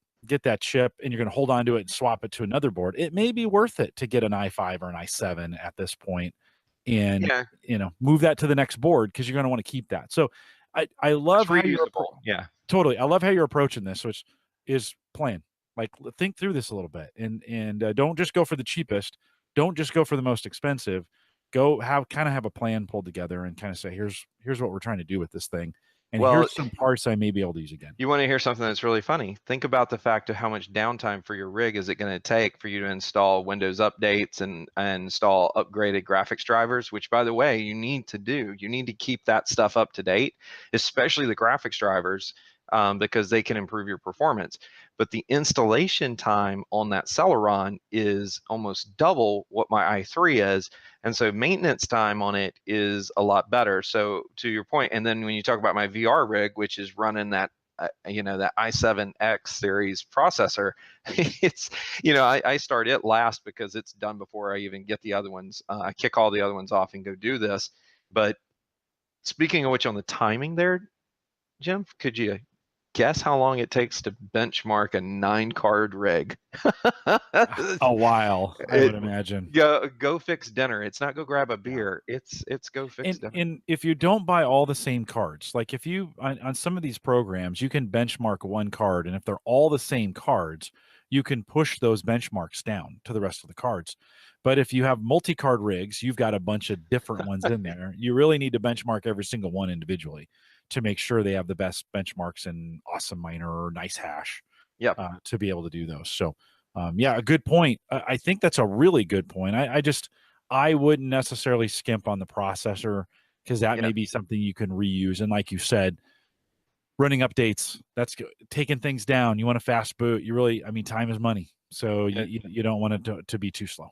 chip and you're going to hold on to it and swap it to another board, it may be worth it to get an i5 or an i7 at this point and move that to the next board, because you're going to want to keep that. So I love how you're totally. I love how you're approaching this, which is plan. Like, think through this a little bit, and don't just go for the cheapest. Don't just go for the most expensive. Go have a plan pulled together and kind of say, here's what we're trying to do with this thing. And here's some parts I may be able to use again. You want to hear something that's really funny? Think about the fact of how much downtime for your rig is it going to take for you to install Windows updates and install upgraded graphics drivers, which, by the way, you need to do. You need to keep that stuff up to date, especially the graphics drivers, because they can improve your performance. But the installation time on that Celeron is almost double what my i3 is. And so maintenance time on it is a lot better. So to your point, and then when you talk about my VR rig, which is running that, that i7X series processor, it's, I start it last because it's done before I even get the other ones. I kick all the other ones off and go do this. But speaking of which, on the timing there, Jim, could you guess how long it takes to benchmark a 9-card rig? A while, I would imagine. Go fix dinner. It's not go grab a beer. It's go fix dinner. And if you don't buy all the same cards, like if you on some of these programs, you can benchmark one card, and if they're all the same cards, you can push those benchmarks down to the rest of the cards. But if you have multi-card rigs, you've got a bunch of different ones in there. You really need to benchmark every single one individually to make sure they have the best benchmarks and awesome miner or nice hash to be able to do those. So a good point. I think that's a really good point. I wouldn't necessarily skimp on the processor, because that may be something you can reuse. And like you said, running updates, that's taking things down. You want a fast boot. You really, time is money. So you don't want it to be too slow.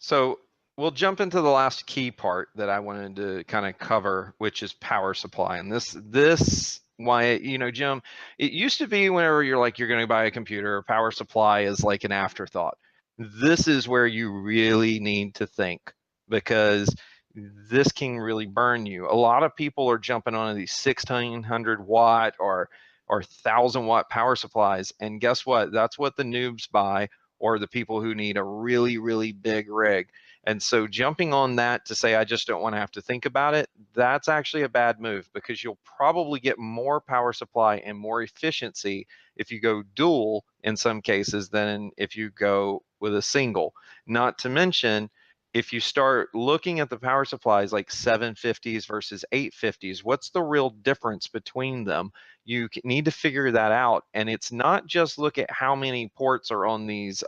So we'll jump into the last key part that I wanted to kind of cover, which is power supply. And this why, Jim, it used to be whenever you're going to buy a computer, power supply is like an afterthought. This is where you really need to think, because this can really burn you. A lot of people are jumping on these 1600 watt or 1000 watt power supplies. And guess what? That's what the noobs buy, or the people who need a really, really big rig. And so jumping on that to say, I just don't want to have to think about it, that's actually a bad move, because you'll probably get more power supply and more efficiency if you go dual in some cases than if you go with a single. Not to mention, if you start looking at the power supplies like 750s versus 850s, what's the real difference between them? You need to figure that out. And it's not just look at how many ports are on these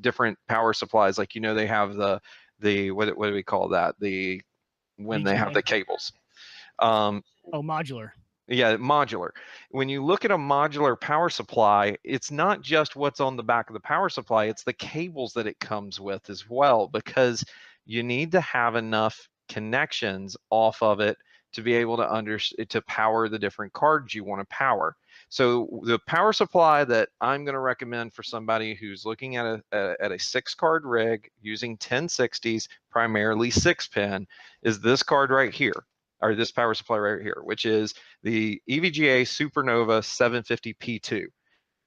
different power supplies. Like, they have the what do we call that? When they have the cables. Modular. Yeah, modular. When you look at a modular power supply, it's not just what's on the back of the power supply, it's the cables that it comes with as well, because you need to have enough connections off of it to be able to power the different cards you want to power. So the power supply that I'm going to recommend for somebody who's looking at a 6-card rig using 1060s, primarily 6-pin, is this card right here, or this power supply right here, which is the EVGA Supernova 750P2.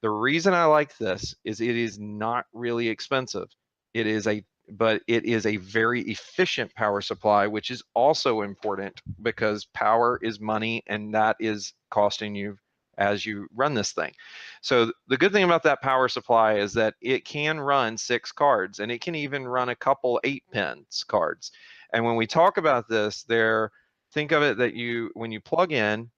The reason I like this is it is not really expensive. But it is a very efficient power supply, which is also important because power is money, and that is costing you as you run this thing. So the good thing about that power supply is that it can run 6 cards, and it can even run a couple 8-pins cards. And when we talk about this, think of it that when you plug in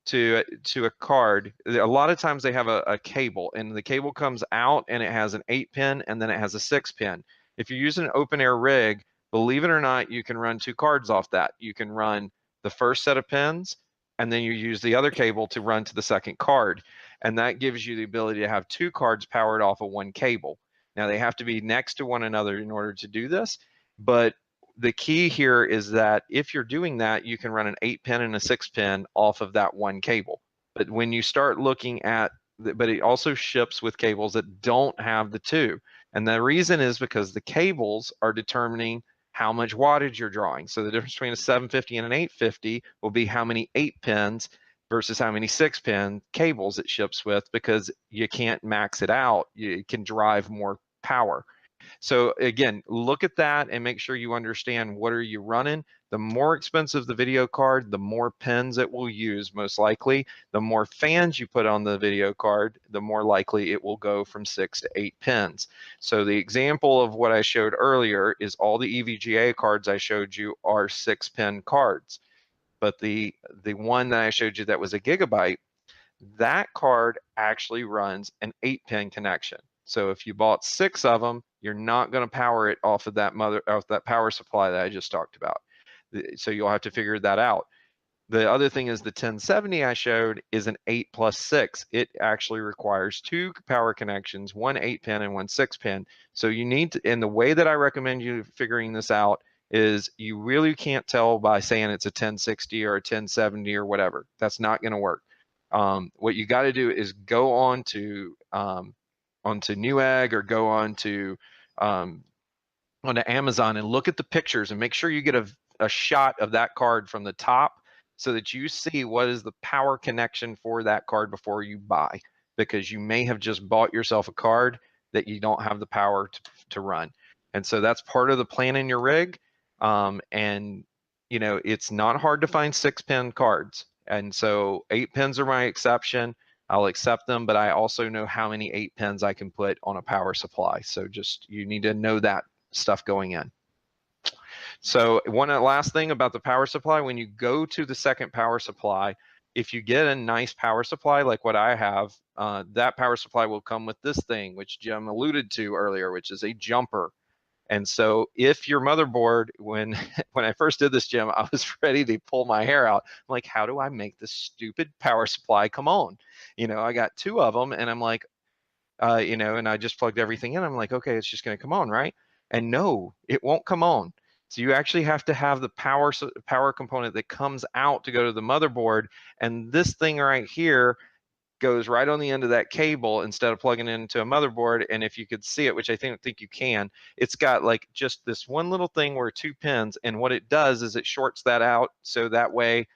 to a card, a lot of times they have a cable, and the cable comes out and it has an 8-pin and then it has a 6-pin. If you're using an open air rig, believe it or not, you can run 2 cards off that. You can run the first set of pins, and then you use the other cable to run to the second card. And that gives you the ability to have 2 cards powered off of 1 cable. Now they have to be next to one another in order to do this, but the key here is that if you're doing that, you can run an 8-pin and a 6-pin off of that 1 cable. But when you start looking at, but it also ships with cables that don't have the 2. And the reason is because the cables are determining how much wattage you're drawing. So the difference between a 750 and an 850 will be how many 8-pins versus how many 6-pin cables it ships with, because you can't max it out. You can drive more power. So again, look at that and make sure you understand what are you running. The more expensive the video card, the more pins it will use, most likely. The more fans you put on the video card, the more likely it will go from 6 to 8 pins. So the example of what I showed earlier is all the EVGA cards I showed you are 6-pin cards. But the one that I showed you that was a gigabyte, that card actually runs an 8-pin connection. So if you bought 6 of them, you're not going to power it off of that power supply that I just talked about. So you'll have to figure that out. The other thing is the 1070 I showed is an 8+6. It actually requires 2 power connections, 1 8-pin and 1 6-pin. So you need to, and the way that I recommend you figuring this out is you really can't tell by saying it's a 1060 or a 1070 or whatever. That's not going to work. What you got to do is go onto Newegg or go onto Amazon and look at the pictures and make sure you get a shot of that card from the top so that you see what is the power connection for that card before you buy, because you may have just bought yourself a card that you don't have the power to run. And so that's part of the plan in your rig. And it's not hard to find 6-pin cards. And so 8 pins are my exception. I'll accept them, but I also know how many 8 pins I can put on a power supply. So you need to know that stuff going in. So one last thing about the power supply, when you go to the second power supply, if you get a nice power supply like what I have, that power supply will come with this thing, which Jim alluded to earlier, which is a jumper. And so if your motherboard, when I first did this, Jim, I was ready to pull my hair out. I'm like, how do I make this stupid power supply come on? I got 2 of them, and I'm like, and I just plugged everything in. I'm like, okay, it's just going to come on, right? And no, it won't come on. So you actually have to have the power component that comes out to go to the motherboard. And this thing right here goes right on the end of that cable instead of plugging it into a motherboard. And if you could see it, which I think you can, it's got like just this one little thing where 2 pins, and what it does is it shorts that out, so that way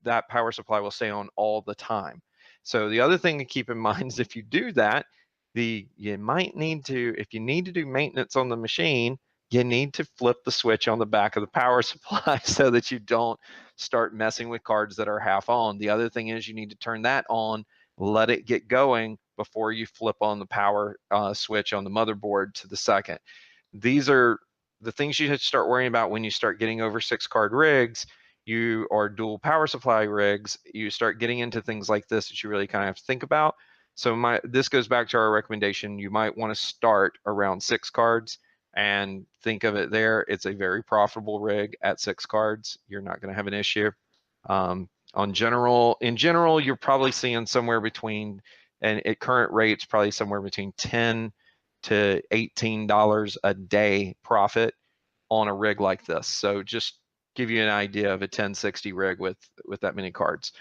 that power supply will stay on all the time. So the other thing to keep in mind is if you do that, you might need to, if you need to do maintenance on the machine, you need to flip the switch on the back of the power supply so that you don't start messing with cards that are half on. The other thing is you need to turn that on, let it get going before you flip on the power switch on the motherboard to the second. these are the things you have to start worrying about when you start getting over 6-card rigs. You or dual power supply rigs, you start getting into things like this that you really kind of have to think about. So this goes back to our recommendation. You might want to start around 6 cards and think of it there. It's a very profitable rig at 6 cards. You're not going to have an issue. In general, you're probably seeing somewhere between, and at current rates, probably somewhere between $10 to $18 a day profit on a rig like this. So just give you an idea of a 1060 rig with that many cards.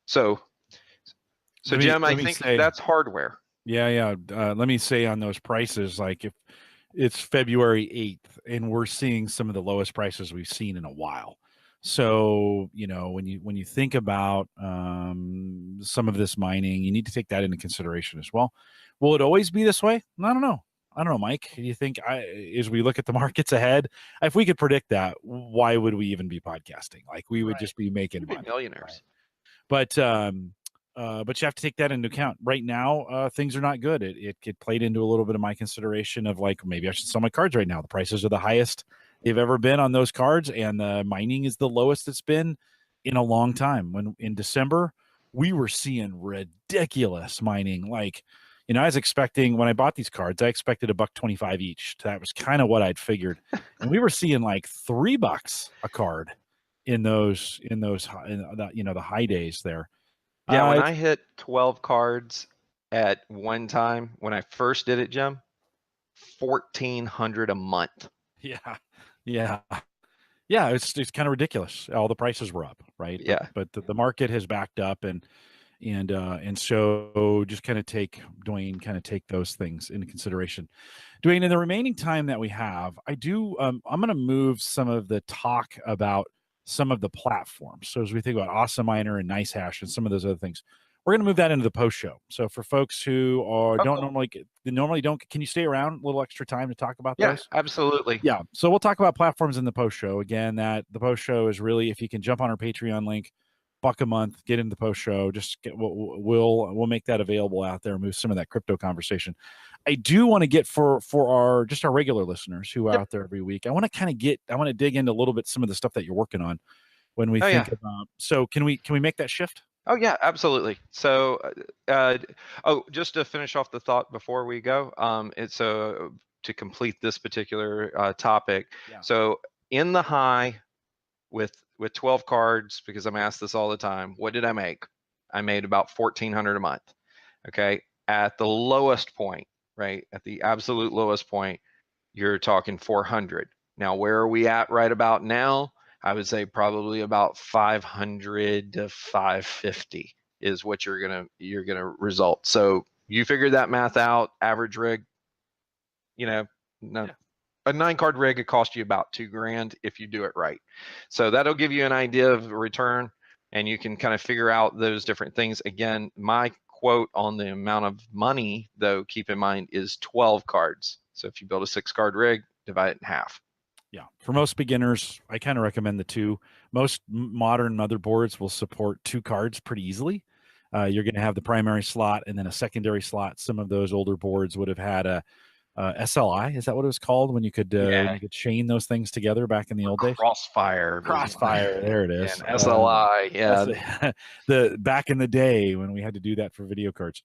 So Jim, I think that's hardware. Yeah. Let me say on those prices, like if it's February 8th and we're seeing some of the lowest prices we've seen in a while. So, when you think about some of this mining, you need to take that into consideration as well. Will it always be this way? I don't know, Mike. Do you think as we look at the markets ahead, if we could predict that, why would we even be podcasting? Like we would just be making money, millionaires. Right? But you have to take that into account. Right now, things are not good. It played into a little bit of my consideration of like, maybe I should sell my cards right now. The prices are the highest they've ever been on those cards, and the mining is the lowest it's been in a long time. When in December, we were seeing ridiculous mining. Like, I was expecting, when I bought these cards, I expected $1.25 each. That was kind of what I'd figured. And we were seeing like $3 a card in those the high days there. Yeah, when I hit 12 cards at one time, when I first did it, Jim, $1,400 a month. Yeah. It's kind of ridiculous. All the prices were up, right? Yeah. But the market has backed up, and so just kind of take those things into consideration. Dwayne, in the remaining time that we have, I'm going to move some of the talk about some of the platforms. So as we think about Awesome Miner and NiceHash and some of those other things, we're going to move that into the post show. So for folks who normally don't, can you stay around a little extra time to talk about those? Yeah, absolutely. Yeah. So we'll talk about platforms in the post show. Again, that the post show is really, if you can jump on our Patreon link, $1 a month, get into the post show. We'll make that available out there, move some of that crypto conversation. I do want to get for our regular listeners who are out there every week. I want to dig into a little bit some of the stuff that you're working on when we think about. So can we make that shift? Oh yeah, absolutely. So, just to finish off the thought before we go, it's to complete this particular topic. Yeah. So in the high with 12 cards, because I'm asked this all the time, what did I make? I made about $1,400 a month. Okay. At the lowest point, right? At the absolute lowest point, you're talking 400. Now, where are we at right about now? I would say probably about 500 to 550 is what you're gonna result. So you figured that math out. Average rig, a 9-card rig would cost you about $2,000 if you do it right. So that'll give you an idea of the return, and you can kind of figure out those different things. Again, my quote on the amount of money, though, keep in mind, is 12 cards. So if you build a 6-card rig, divide it in half. Yeah. For most beginners, I kind of recommend the 2. Most modern motherboards will support 2 cards pretty easily. You're going to have the primary slot and then a secondary slot. Some of those older boards would have had a SLI. Is that what it was called when you could chain those things together back in the old days? Crossfire. There it is. Yeah, SLI. Yeah. The back in the day when we had to do that for video cards.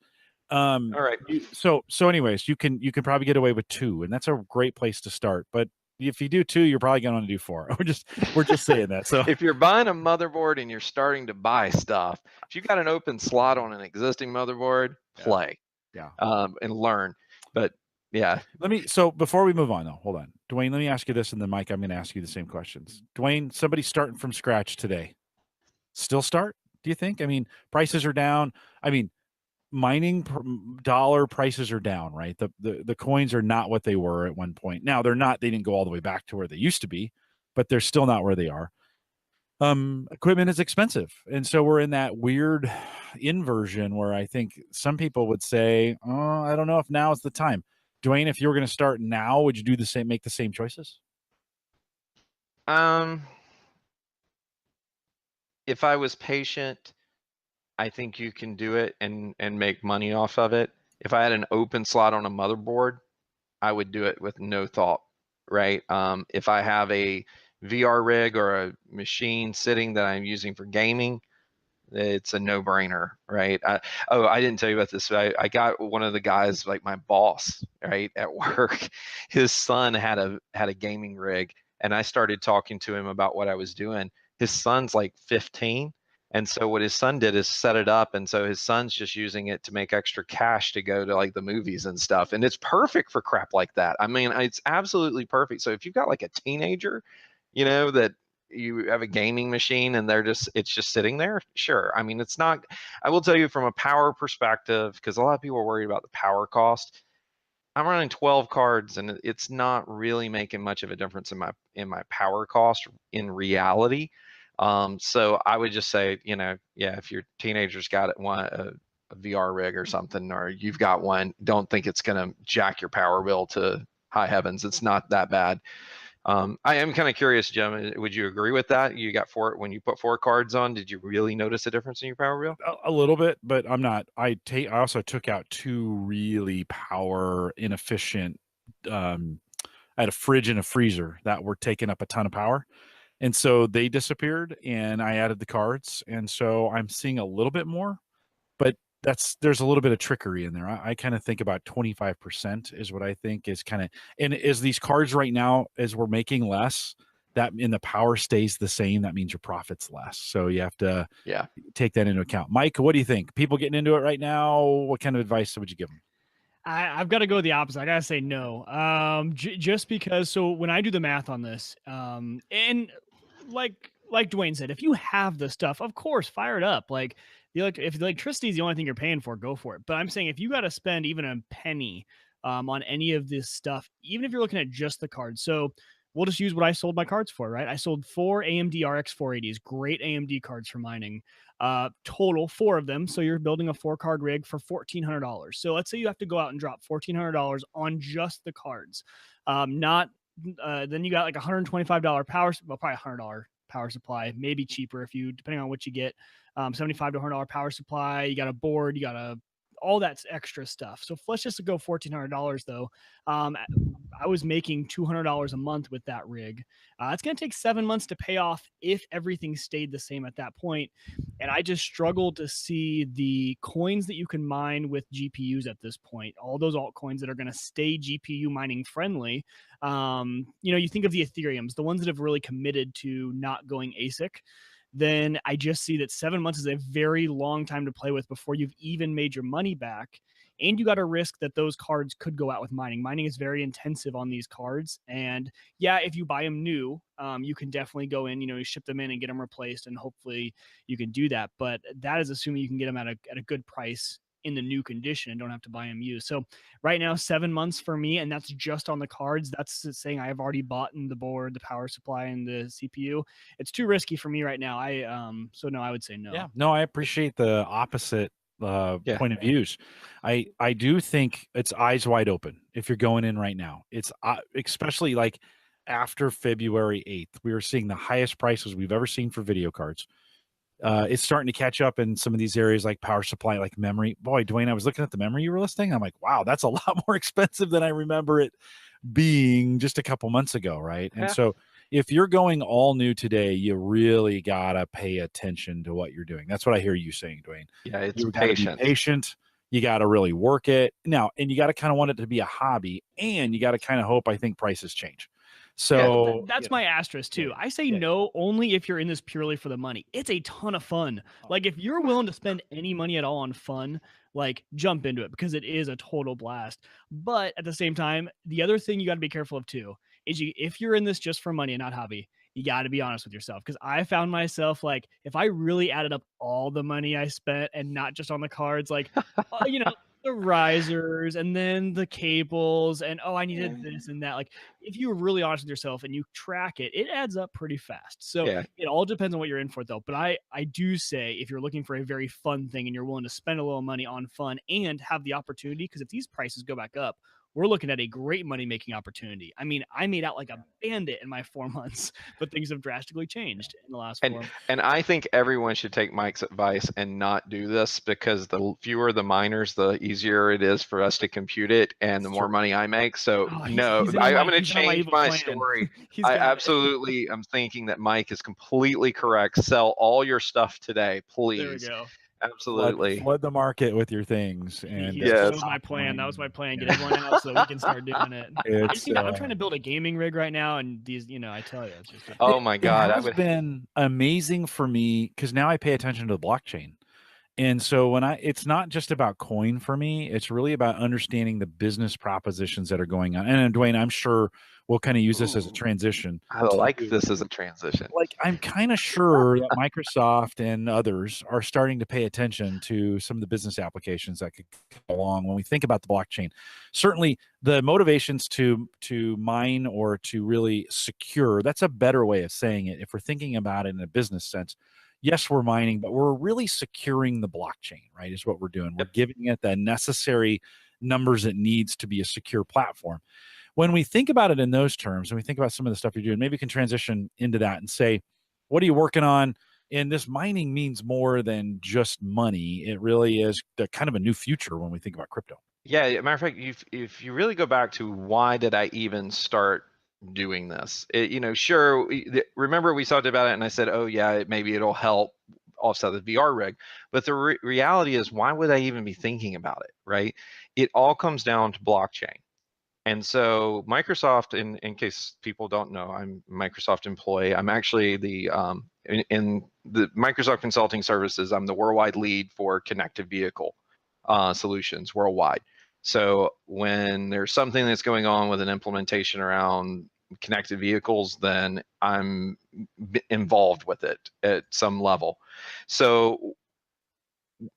All right. So anyways, you can probably get away with 2, and that's a great place to start. But if you do 2, you're probably going to want to do 4. We're just saying that. So if you're buying a motherboard and you're starting to buy stuff, if you got an open slot on an existing motherboard, play, and learn. But yeah, so before we move on though, hold on, Dwayne, let me ask you this, and then Mike, I'm going to ask you the same questions. Dwayne, somebody starting from scratch today, still start? Do you think? I mean, prices are down. I mean, mining dollar prices are down, right? The coins are not what they were at one point. Now they didn't go all the way back to where they used to be, but they're still not where they are. Equipment is expensive. And so we're in that weird inversion where I think some people would say, oh, I don't know if now is the time. Dwayne, if you were going to start now, would you do the same, make the same choices? If I was patient, I think you can do it and make money off of it. If I had an open slot on a motherboard, I would do it with no thought, right? If I have a VR rig or a machine sitting that I'm using for gaming, it's a no-brainer, right? I didn't tell you about this. I got one of the guys, like my boss, right, at work. His son had a gaming rig, and I started talking to him about what I was doing. His son's like 15, and so what his son did is set it up, and so his son's just using it to make extra cash to go to like the movies and stuff. And it's perfect for crap like that. I mean, it's absolutely perfect. So if you've got like a teenager, that you have a gaming machine and it's just sitting there, sure. I mean, it's not, I will tell you from a power perspective, because a lot of people are worried about the power cost. I'm running 12 cards and it's not really making much of a difference in my power cost in reality. So I would just say, yeah, if your teenager's got a VR rig or something, or you've got one, don't think it's going to jack your power bill to high heavens. It's not that bad. I am kind of curious, Jim, would you agree with that? You got when you put 4 cards on, did you really notice a difference in your power bill? A little bit, but I'm not. I also took out 2 really power inefficient. I had a fridge and a freezer that were taking up a ton of power, and so they disappeared. And I added the cards, and so I'm seeing a little bit more, but there's a little bit of trickery in there. I kind of think about 25% is what I think is kind of, and as these cards right now, as we're making less, that in the power stays the same, that means your profit's less. So you have to take that into account. Mike, what do you think? People getting into it right now, what kind of advice would you give them? I've got to go the opposite. I gotta say no. Just because. So when I do the math on this, and like Dewain said, if you have the stuff, of course, fire it up. Like if the electricity is the only thing you're paying for, go for it. But I'm saying if you got to spend even a penny on any of this stuff, even if you're looking at just the cards. So we'll just use what I sold my cards for, right? I sold 4 AMD RX 480s, great AMD cards for mining. Total 4 of them. So you're building a 4-card rig for $1,400. So let's say you have to go out and drop $1,400 on just the cards. Not then you got like $125 power, well, probably $100 power supply, maybe cheaper if you, depending on what you get. $75 to $100 power supply. You got a board, you got all that's extra stuff. So let's just go $1,400 though. I was making $200 a month with that rig. It's going to take 7 months to pay off if everything stayed the same at that point. And I just struggled to see the coins that you can mine with GPUs at this point, all those altcoins that are going to stay GPU mining friendly. You think of the Ethereums, the ones that have really committed to not going ASIC. Then I just see that 7 months is a very long time to play with before you've even made your money back. And you got to risk that those cards could go out with mining. Mining is very intensive on these cards. And yeah, if you buy them new, you can definitely go in, you ship them in and get them replaced. And hopefully you can do that. But that is assuming you can get them at a good price in the new condition and don't have to buy them used. So right now, 7 months for me, and that's just on the cards. That's saying I've already bought in the board, the power supply, and the CPU. It's too risky for me right now. So no, I would say no. Yeah, no, I appreciate the opposite point of views. I do think it's eyes wide open if you're going in right now. It's especially like after February 8th, we were seeing the highest prices we've ever seen for video cards. It's starting to catch up in some of these areas like power supply, like memory. Boy, Dewain, I was looking at the memory you were listing. I'm like, wow, that's a lot more expensive than I remember it being just a couple months ago, right? And so if you're going all new today, you really gotta pay attention to what you're doing. That's what I hear you saying, Dewain. Yeah, it's patient. You got to really work it now, and you got to kind of want it to be a hobby, and you got to kind of hope, I think, prices change. So that's my asterisk too. I say no only if you're in this purely for the money. It's a ton of fun. Like if you're willing to spend any money at all on fun, like jump into it because it is a total blast. But at the same time, the other thing you got to be careful of too is if you're in this just for money and not hobby, you got to be honest with yourself. Because I found myself like, if I really added up all the money I spent and not just on the cards, like, the risers and then the cables and I needed this and that. Like if you were really honest with yourself and you track it, it adds up pretty fast. So it all depends on what you're in for though. But I do say if you're looking for a very fun thing and you're willing to spend a little money on fun and have the opportunity, because if these prices go back up, we're looking at a great money-making opportunity. I mean, I made out like a bandit in my 4 months, but things have drastically changed in the last 4 months. And I think everyone should take Mike's advice and not do this, because the fewer the miners, the easier it is for us to compute it, and the more money I make. So no, I'm going to change my story. I absolutely am thinking that Mike is completely correct. Sell all your stuff today, please. There we go. Absolutely. Flood the market with your things. And yes, that was my plan. That was my plan. Get everyone out so we can start doing it. I'm trying to build a gaming rig right now, and these, I tell you, it's just oh my God, it has been amazing for me, because now I pay attention to the blockchain. And so it's not just about coin for me, it's really about understanding the business propositions that are going on. And Dewain, I'm sure we'll kind of use this as a transition. I like this as a transition. Like, I'm kind of sure that Microsoft and others are starting to pay attention to some of the business applications that could come along when we think about the blockchain. Certainly the motivations to mine or to really secure, that's a better way of saying it. If we're thinking about it in a business sense, yes, we're mining, but we're really securing the blockchain, right? Is what we're doing. We're giving it the necessary numbers it needs to be a secure platform. When we think about it in those terms, and we think about some of the stuff you're doing, maybe we can transition into that and say, what are you working on? And this mining means more than just money. It really is the kind of a new future when we think about crypto. Yeah, matter of fact, if you really go back to why did I even start doing this? Sure, remember we talked about it and I said, oh yeah, maybe it'll help offset the VR rig. But the reality is, why would I even be thinking about it, right? It all comes down to blockchain. And so Microsoft, in case people don't know, I'm a Microsoft employee. I'm actually in the Microsoft Consulting Services, I'm the worldwide lead for connected vehicle solutions worldwide. So when there's something that's going on with an implementation around connected vehicles, then I'm involved with it at some level. So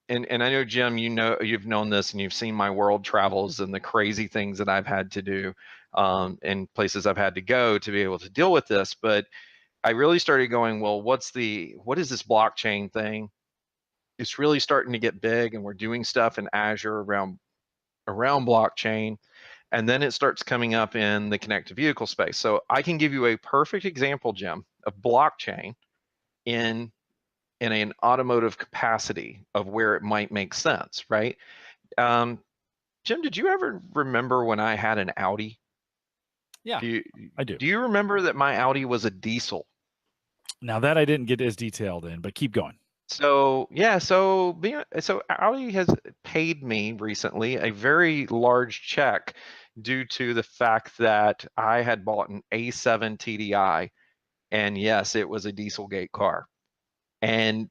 and I know, Jim, you've known this and you've seen my world travels and the crazy things that I've had to do and places I've had to go to be able to deal with this. But I really started going, well, what is this blockchain thing? It's really starting to get big, and we're doing stuff in Azure around blockchain. And then it starts coming up in the connected vehicle space. So I can give you a perfect example, Jim, of blockchain in an automotive capacity of where it might make sense, right? Jim, did you ever remember when I had an Audi? Yeah, I do. Do you remember that my Audi was a diesel? Now that I didn't get as detailed in, but keep going. So yeah, so Audi has paid me recently a very large check due to the fact that I had bought an A7 TDI, and yes, it was a Dieselgate car. And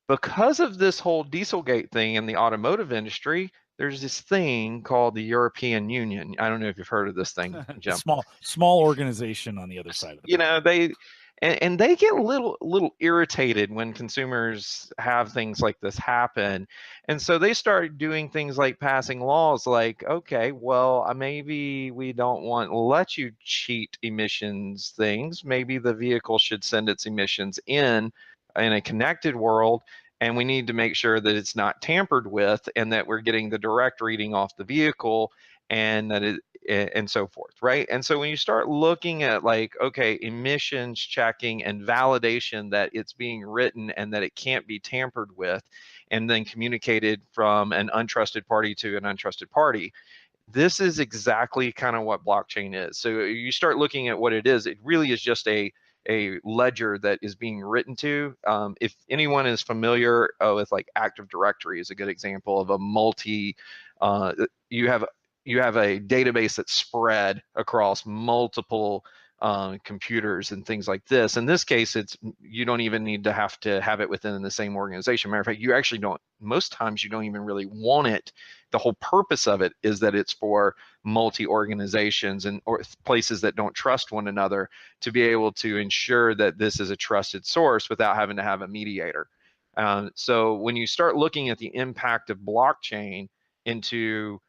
because of this whole Dieselgate thing in the automotive industry, there's this thing called the European Union. I don't know if you've heard of this thing, Jim. Small organization on the other side of it. And they get a little irritated when consumers have things like this happen. And so they start doing things like passing laws like, okay, well, maybe we don't want to let you cheat emissions things. Maybe the vehicle should send its emissions in a connected world, and we need to make sure that it's not tampered with and that we're getting the direct reading off the vehicle and that it and so forth, right? And so when you start looking at like, okay, emissions checking and validation that it's being written and that it can't be tampered with and then communicated from an untrusted party to an untrusted party, this is exactly kind of what blockchain is. So you start looking at what it is, it really is just a ledger that is being written to. If anyone is familiar with like Active Directory is a good example of a you have a database that's spread across multiple computers and things like this. In this case, you don't even need to have it within the same organization. Matter of fact, you actually don't, most times you don't even really want it. The whole purpose of it is that it's for multi-organizations or places that don't trust one another to be able to ensure that this is a trusted source without having to have a mediator. So when you start looking at the impact of blockchain into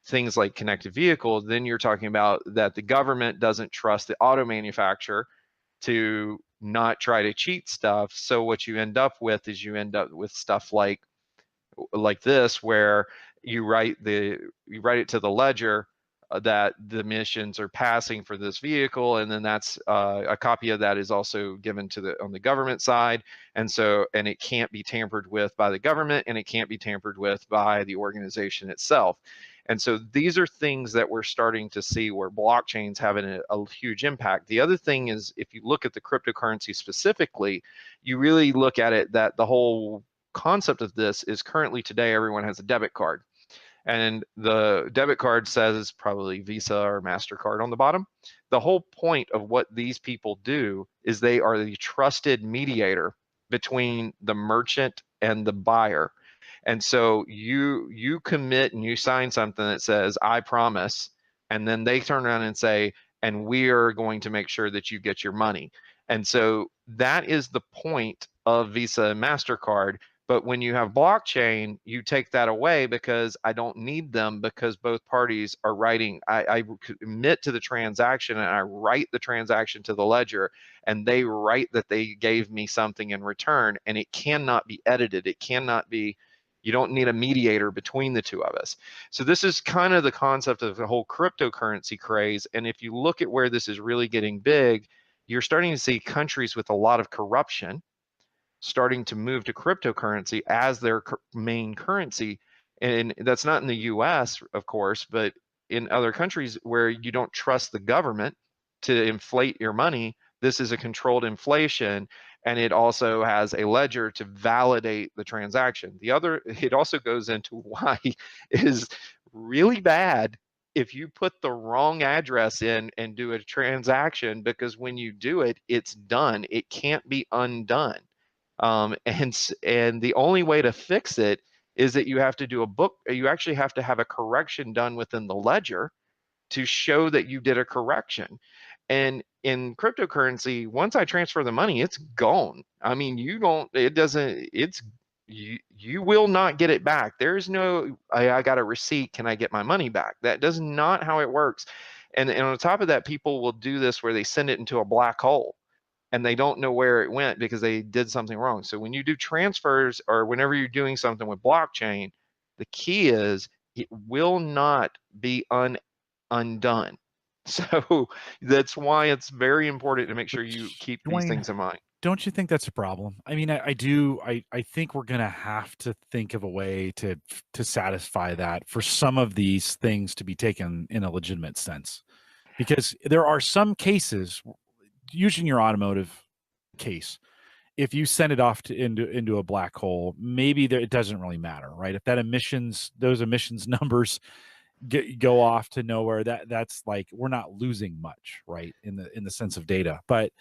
things like connected vehicles, then you're talking about that the government doesn't trust the auto manufacturer to not try to cheat stuff. So what you end up with is stuff like this, where you write it to the ledger that the emissions are passing for this vehicle, and then that's a copy of that is also given to on the government side, and it can't be tampered with by the government, and it can't be tampered with by the organization itself. And so these are things that we're starting to see where blockchain's having a huge impact. The other thing is, if you look at the cryptocurrency specifically, you really look at it that the whole concept of this is currently today everyone has a debit card. And the debit card says probably Visa or MasterCard on the bottom. The whole point of what these people do is they are the trusted mediator between the merchant and the buyer. And so you commit and you sign something that says, I promise, and then they turn around and say, and we are going to make sure that you get your money. And so that is the point of Visa and MasterCard. But when you have blockchain, you take that away because I don't need them, because both parties are writing, I commit to the transaction and I write the transaction to the ledger, and they write that they gave me something in return, and it cannot be edited. It cannot be, you don't need a mediator between the two of us. So this is kind of the concept of the whole cryptocurrency craze. And if you look at where this is really getting big, you're starting to see countries with a lot of corruption starting to move to cryptocurrency as their main currency. And that's not in the US, of course, but in other countries where you don't trust the government to inflate your money, this is a controlled inflation, and it also has a ledger to validate the transaction. It also goes into why it is really bad if you put the wrong address in and do a transaction, because when you do it, it's done. It can't be undone. And the only way to fix it is that you have to do you actually have to have a correction done within the ledger to show that you did a correction. And in cryptocurrency, once I transfer the money, it's gone. I mean, you will not get it back. There's no, I got a receipt, can I get my money back? That does not how it works. And on top of that, people will do this where they send it into a black hole, and they don't know where it went because they did something wrong. So when you do transfers, or whenever you're doing something with blockchain, the key is it will not be undone. So that's why it's very important to make sure you keep these things in mind. Don't you think that's a problem? I mean, I do. I think we're going to have to think of a way to satisfy that for some of these things to be taken in a legitimate sense, because there are some cases, using your automotive case, if you send it off into a black hole, maybe it doesn't really matter, right? If those emissions numbers go off to nowhere, that's like, we're not losing much, right, in the sense of data. But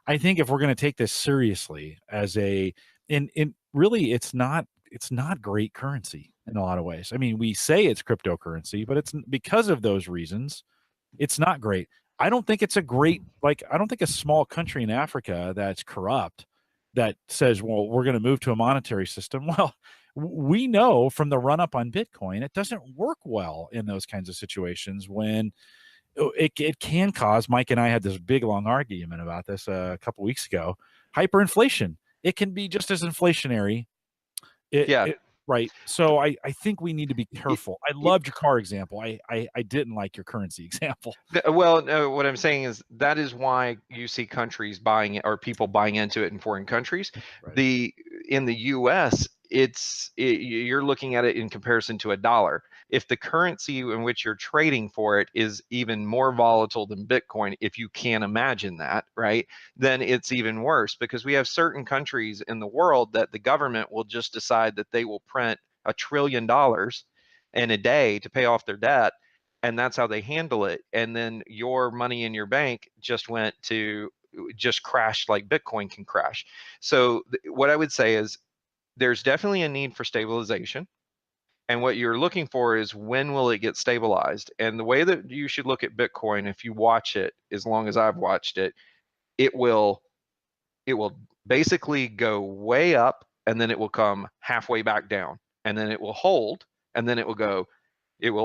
I think if we're going to take this seriously as really, it's not great currency in a lot of ways. I mean, we say it's cryptocurrency, but it's because of those reasons, it's not great. I don't think it's a small country in Africa that's corrupt that says, well, we're going to move to a monetary system. Well, we know from the run up on Bitcoin, it doesn't work well in those kinds of situations when it can cause, Mike and I had this big long argument about this a couple weeks ago, hyperinflation. It can be just as inflationary. Right. So I think we need to be careful. I loved your car example. I didn't like your currency example. Well, no, what I'm saying is that is why you see countries buying it, or people buying into it in foreign countries. Right. In the US, you're looking at it in comparison to a dollar. If the currency in which you're trading for it is even more volatile than Bitcoin, if you can imagine that, right, then it's even worse, because we have certain countries in the world that the government will just decide that they will print $1 trillion in a day to pay off their debt, and that's how they handle it. And then your money in your bank just crashed like Bitcoin can crash. So what I would say is there's definitely a need for stabilization. And what you're looking for is, when will it get stabilized? And the way that you should look at Bitcoin, if you watch it as long as I've watched it, it will basically go way up, and then it will come halfway back down, and then it will hold, and then it will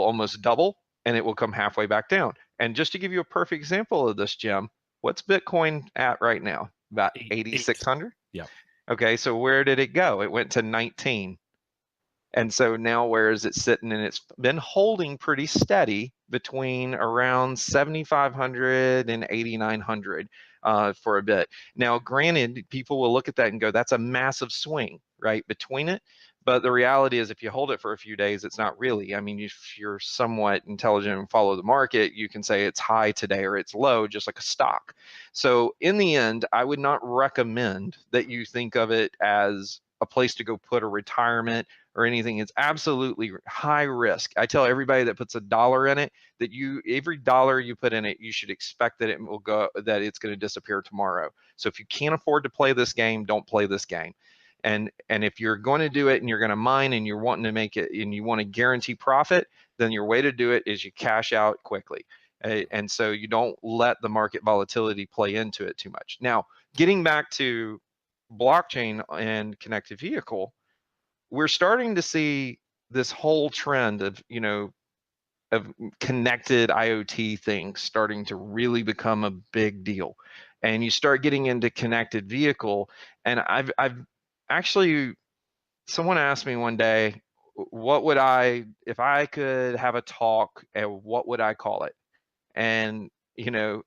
almost double, and it will come halfway back down. And just to give you a perfect example of this, Jim, what's Bitcoin at right now? About 8,600? Yeah. Okay, so where did it go? It went to 19. And so now where is it sitting? And it's been holding pretty steady between around 7,500 and 8,900 for a bit. Now, granted, people will look at that and go, that's a massive swing, right, between it. But the reality is if you hold it for a few days, it's not really. I mean, if you're somewhat intelligent and follow the market, you can say it's high today or it's low, just like a stock. So in the end, I would not recommend that you think of it as a place to go put a retirement or anything. It's absolutely high risk. I tell everybody that puts $1 in it that every dollar you put in it, you should expect that it will go, that it's going to disappear tomorrow. So if you can't afford to play this game, don't play this game. And if you're going to do it and you're going to mine and you're wanting to make it and you want to guarantee profit, then your way to do it is you cash out quickly. And so you don't let the market volatility play into it too much. Now, getting back to blockchain and connected vehicle, we're starting to see this whole trend of, of connected IoT things starting to really become a big deal. And you start getting into connected vehicle. And I've actually, someone asked me one day, what would if I could have a talk, what would I call it? And,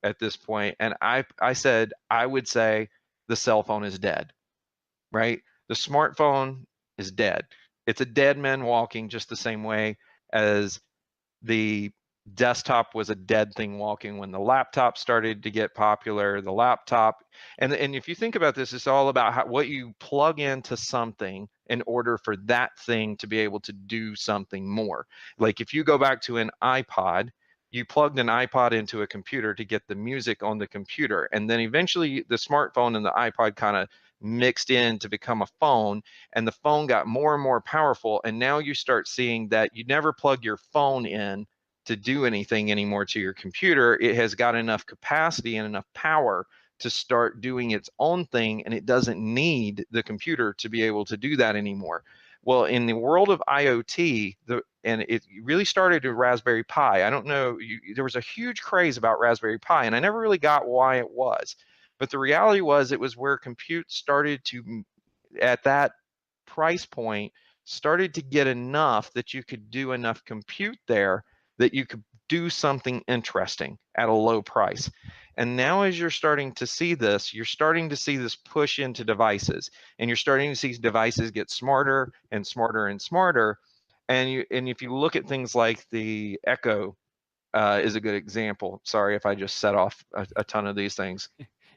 at this point, and I said, I would say the cell phone is dead, right? The smartphone is dead. It's a dead man walking just the same way as the desktop was a dead thing walking when the laptop started to get popular. The laptop, and if you think about this, it's all about what you plug into something in order for that thing to be able to do something more. Like if you go back to an iPod, you plugged an iPod into a computer to get the music on the computer, and then eventually the smartphone and the iPod kind of mixed in to become a phone, and the phone got more and more powerful, and now you start seeing that you never plug your phone in to do anything anymore to your computer. It has got enough capacity and enough power to start doing its own thing, and it doesn't need the computer to be able to do that anymore. Well, in the world of IoT, and it really started with Raspberry Pi. I don't know, there was a huge craze about Raspberry Pi, and I never really got why it was. But the reality was it was where compute started to, at that price point, started to get enough that you could do enough compute there that you could do something interesting at a low price. And now as you're starting to see this, you're starting to see this push into devices, and you're starting to see devices get smarter and smarter and smarter. And if you look at things like the Echo is a good example. Sorry if I just set off a ton of these things.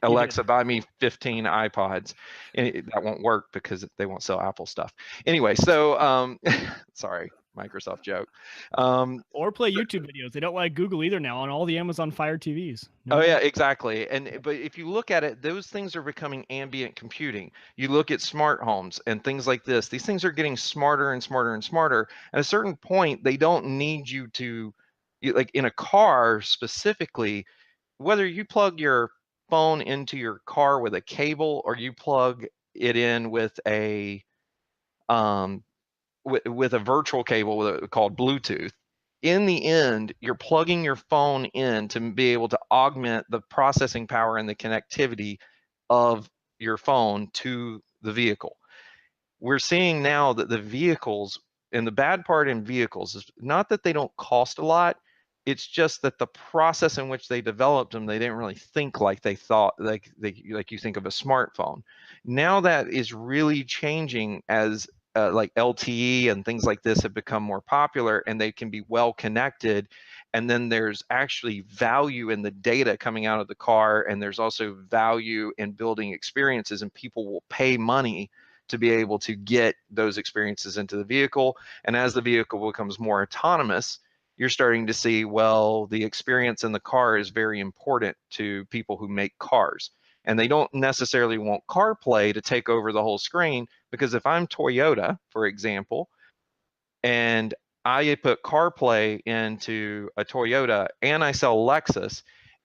Alexa, buy me 15 iPods. And that won't work because they won't sell Apple stuff. Anyway, so sorry, Microsoft joke. Or play YouTube videos. They don't like Google either now on all the Amazon Fire TVs. No. Oh yeah, exactly. But if you look at it, those things are becoming ambient computing. You look at smart homes and things like this. These things are getting smarter and smarter and smarter. At a certain point, they don't need you to, like in a car specifically, whether you plug your phone into your car with a cable or you plug it in with a with a virtual cable called Bluetooth, in the end, you're plugging your phone in to be able to augment the processing power and the connectivity of your phone to the vehicle. We're seeing now that the vehicles, and the bad part in vehicles is not that they don't cost a lot, it's just that the process in which they developed them, they didn't really think like they thought, like you think of a smartphone. Now that is really changing as like LTE and things like this have become more popular, and they can be well connected. And then there's actually value in the data coming out of the car, and there's also value in building experiences, and people will pay money to be able to get those experiences into the vehicle. And as the vehicle becomes more autonomous, you're starting to see, well, the experience in the car is very important to people who make cars. And they don't necessarily want CarPlay to take over the whole screen, because if I'm Toyota, for example, and I put CarPlay into a Toyota and I sell Lexus,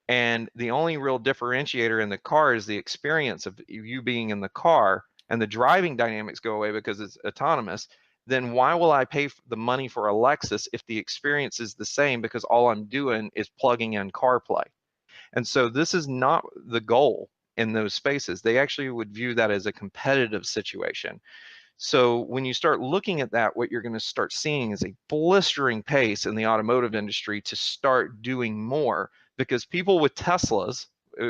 and the only real differentiator in the car is the experience of you being in the car, and the driving dynamics go away because it's autonomous, then why will I pay the money for a Lexus if the experience is the same, because all I'm doing is plugging in CarPlay? And so this is not the goal in those spaces. They actually would view that as a competitive situation. So when you start looking at that, what you're going to start seeing is a blistering pace in the automotive industry to start doing more, because people with Teslas,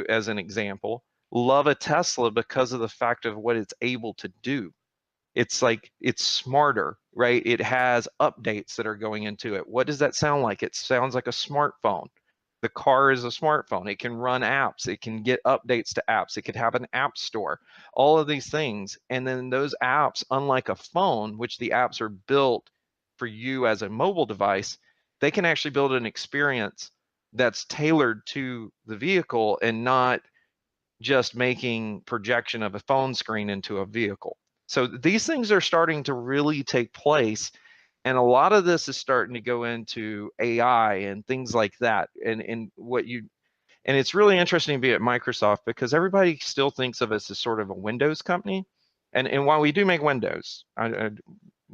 as an example, love a Tesla because of the fact of what it's able to do. It's like, it's smarter, right? It has updates that are going into it. What does that sound like? It sounds like a smartphone. The car is a smartphone. It can run apps. It can get updates to apps. It could have an app store, all of these things. And then those apps, unlike a phone, which the apps are built for you as a mobile device, they can actually build an experience that's tailored to the vehicle and not just making projection of a phone screen into a vehicle. So these things are starting to really take place. And a lot of this is starting to go into AI and things like that. And it's really interesting to be at Microsoft, because everybody still thinks of us as sort of a Windows company. And while we do make Windows, I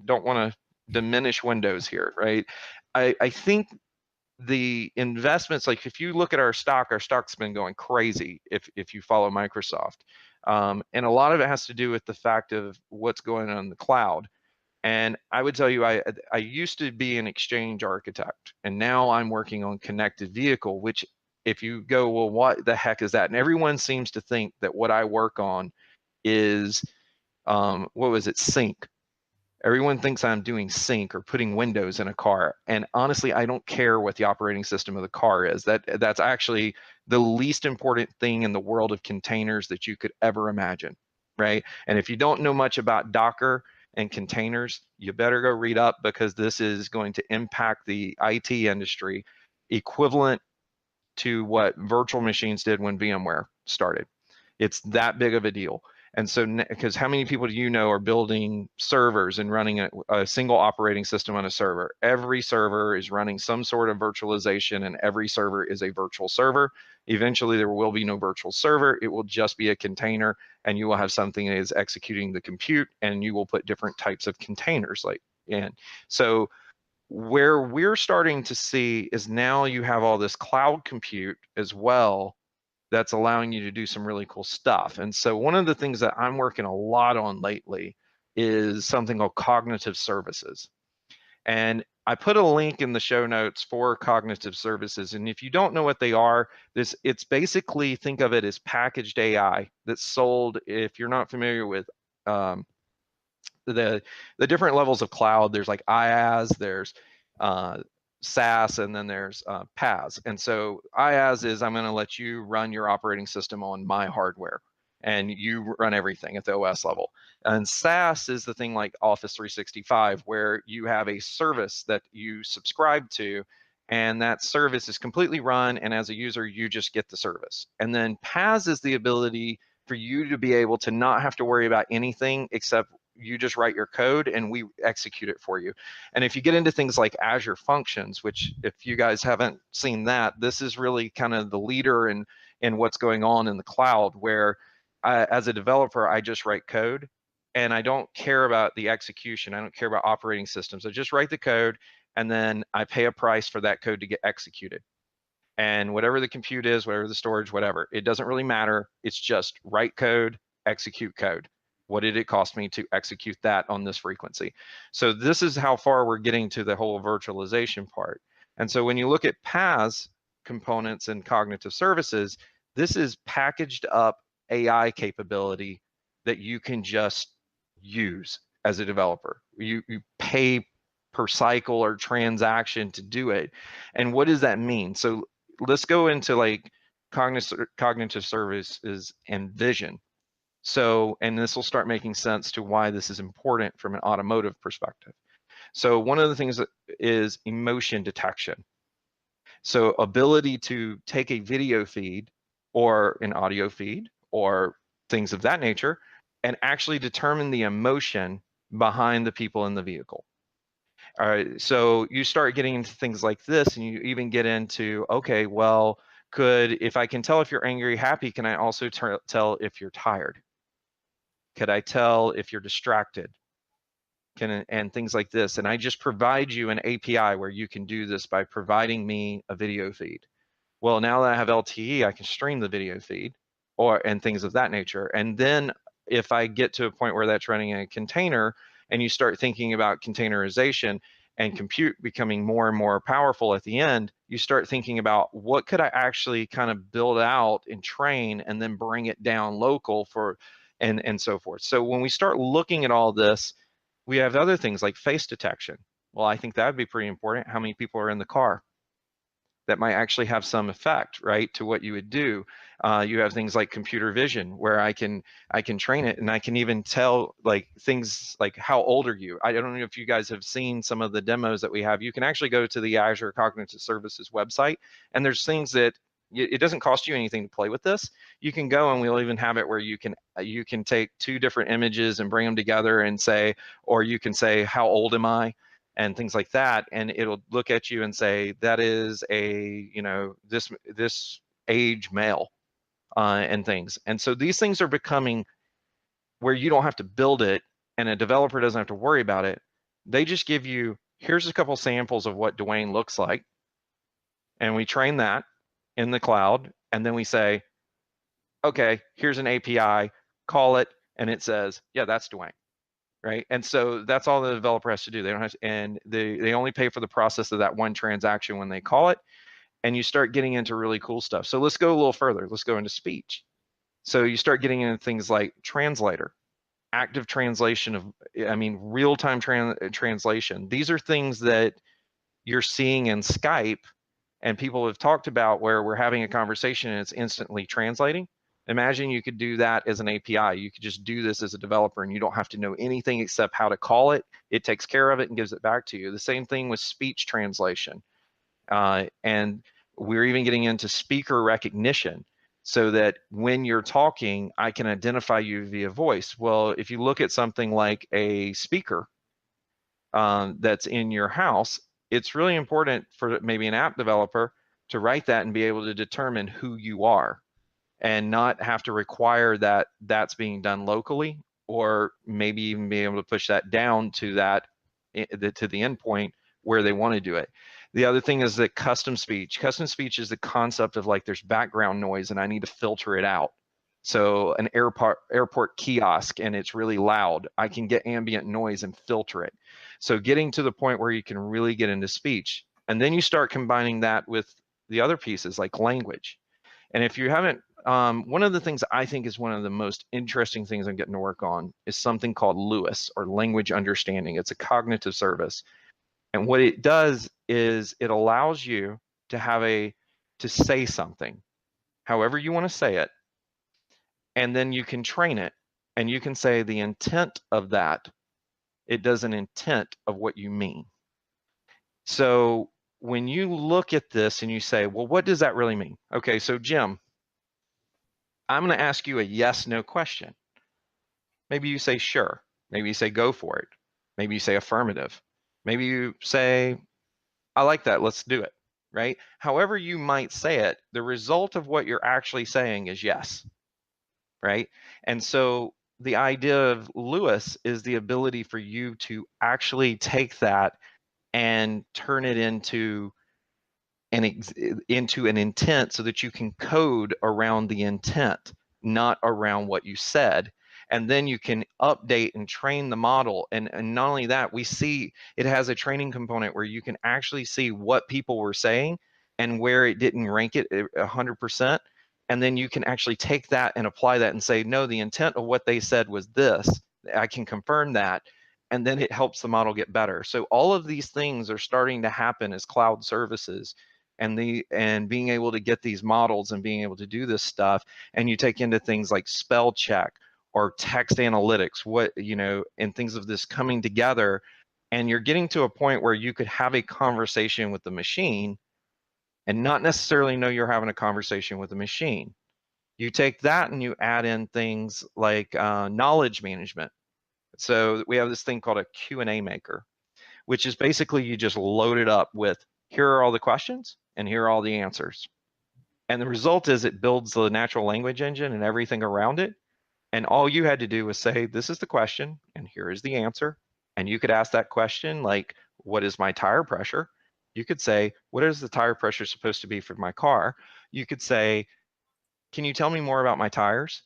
don't want to diminish Windows here, right? I think the investments, like if you look at our stock's been going crazy if you follow Microsoft. And a lot of it has to do with the fact of what's going on in the cloud. And I would tell you, I used to be an exchange architect, and now I'm working on connected vehicle, which if you go, well, what the heck is that? And everyone seems to think that what I work on is, what was it, sync. Everyone thinks I'm doing sync or putting Windows in a car. And honestly, I don't care what the operating system of the car is. That's actually the least important thing in the world of containers that you could ever imagine, right? And if you don't know much about Docker and containers, you better go read up, because this is going to impact the IT industry equivalent to what virtual machines did when VMware started. It's that big of a deal. And so, because how many people do you know are building servers and running a single operating system on a server? Every server is running some sort of virtualization, and every server is a virtual server. Eventually, there will be no virtual server. It will just be a container, and you will have something that is executing the compute, and you will put different types of containers like in. So where we're starting to see is now you have all this cloud compute as well that's allowing you to do some really cool stuff. And so one of the things that I'm working a lot on lately is something called cognitive services. And I put a link in the show notes for cognitive services. And if you don't know what they are, it's basically, think of it as packaged AI that's sold. If you're not familiar with the different levels of cloud, there's like IaaS, there's SaaS, and then there's PaaS. And so IaaS is, I'm going to let you run your operating system on my hardware, and you run everything at the OS level. And SaaS is the thing like Office 365, where you have a service that you subscribe to, and that service is completely run, and as a user, you just get the service. And then PaaS is the ability for you to be able to not have to worry about anything except you just write your code and we execute it for you. And if you get into things like Azure Functions, which if you guys haven't seen that, this is really kind of the leader in what's going on in the cloud, where as a developer, I just write code and I don't care about the execution. I don't care about operating systems. I just write the code, and then I pay a price for that code to get executed. And whatever the compute is, whatever the storage, whatever, it doesn't really matter. It's just write code, execute code. What did it cost me to execute that on this frequency? So this is how far we're getting to the whole virtualization part. And so when you look at PaaS components and cognitive services, this is packaged up AI capability that you can just use as a developer. You pay per cycle or transaction to do it. And what does that mean? So let's go into like cognitive services and vision. So, and this will start making sense to why this is important from an automotive perspective. So one of the things that is emotion detection. So ability to take a video feed or an audio feed or things of that nature and actually determine the emotion behind the people in the vehicle. All right, so you start getting into things like this, and you even get into, okay, well, if I can tell if you're angry, happy, can I also tell if you're tired? Could I tell if you're distracted? And things like this. And I just provide you an API where you can do this by providing me a video feed. Well, now that I have LTE, I can stream the video feed and things of that nature. And then if I get to a point where that's running in a container and you start thinking about containerization and compute becoming more and more powerful at the end, you start thinking about what could I actually kind of build out and train and then bring it down local for, and so forth. So when we start looking at all this, we have other things like face detection. Well, I think that would be pretty important. How many people are in the car? That might actually have some effect, right, to what you would do. You have things like computer vision, where I can train it, and I can even tell like things like how old are you. I don't know if you guys have seen some of the demos that we have. You can actually go to the Azure Cognitive Services website, and there's things that it doesn't cost you anything to play with this. You can go, and we'll even have it where you can take 2 different images and bring them together and say, or you can say, how old am I? And things like that, and it'll look at you and say, that is a, you know, this age male, and things. And so these things are becoming where you don't have to build it, and a developer doesn't have to worry about it. They just give you, here's a couple samples of what Dewain looks like, and we train that in the cloud, and then we say, okay, here's an API, call it, and it says, yeah, that's Dewain. Right, and so that's all the developer has to do. They don't have to, and they only pay for the process of that one transaction when they call it, and you start getting into really cool stuff. So let's go a little further. Let's go into speech. So you start getting into things like translator, active translation of, I mean, real-time translation. These are things that you're seeing in Skype, and people have talked about where we're having a conversation and it's instantly translating. Imagine you could do that as an API. You could just do this as a developer and you don't have to know anything except how to call it. It takes care of it and gives it back to you. The same thing with speech translation. And we're even getting into speaker recognition, so that when you're talking, I can identify you via voice. Well, if you look at something like a speaker that's in your house, it's really important for maybe an app developer to write that and be able to determine who you are, and not have to require that that's being done locally, or maybe even be able to push that down to that to the endpoint where they want to do it. The other thing is that custom speech. Custom speech is the concept of like there's background noise and I need to filter it out. So an airport kiosk and it's really loud, I can get ambient noise and filter it. So getting to the point where you can really get into speech, and then you start combining that with the other pieces like language. And if you haven't, one of the things I think is one of the most interesting things I'm getting to work on is something called LUIS, or language understanding. It's a cognitive service. And what it does is it allows you to say something, however you want to say it, and then you can train it, and you can say the intent of that. It does an intent of what you mean. So when you look at this and you say, well, what does that really mean? Okay, so Jim, I'm going to ask you a yes/no question. Maybe you say sure. Maybe you say go for it. Maybe you say affirmative. Maybe you say, I like that, let's do it, right? However you might say it, the result of what you're actually saying is yes, right? And so the idea of LUIS is the ability for you to actually take that and turn it into an intent, so that you can code around the intent, not around what you said. And then you can update and train the model. And not only that, we see it has a training component where you can actually see what people were saying and where it didn't rank it 100%. And then you can actually take that and apply that and say, no, the intent of what they said was this. I can confirm that. And then it helps the model get better. So all of these things are starting to happen as cloud services, and being able to get these models and being able to do this stuff. And you take into things like spell check or text analytics, and things of this coming together, and you're getting to a point where you could have a conversation with the machine and not necessarily know you're having a conversation with a machine. You take that and you add in things like knowledge management. So we have this thing called a Q&A maker, which is basically you just load it up with, here are all the questions and here are all the answers. And the result is it builds the natural language engine and everything around it. And all you had to do was say, this is the question and here is the answer. And you could ask that question like, what is my tire pressure? You could say, what is the tire pressure supposed to be for my car? You could say, can you tell me more about my tires?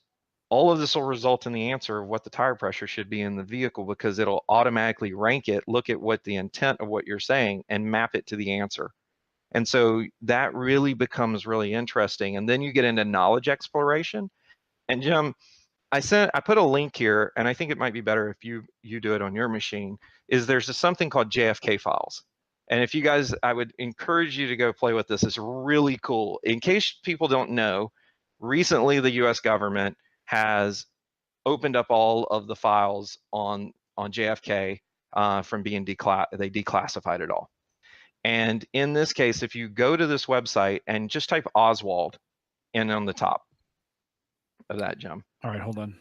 all of this will result in the answer of what the tire pressure should be in the vehicle, because it'll automatically rank it, look at what the intent of what you're saying, and map it to the answer. And so that really becomes really interesting. And then you get into knowledge exploration. And Jim, I put a link here, and I think it might be better if you do it on your machine, is there's something called JFK files. And if you guys, I would encourage you to go play with this. It's really cool. In case people don't know, recently the US government has opened up all of the files on JFK from being they declassified it all. And in this case, if you go to this website and just type Oswald in on the top of that, Jim. All right, hold on.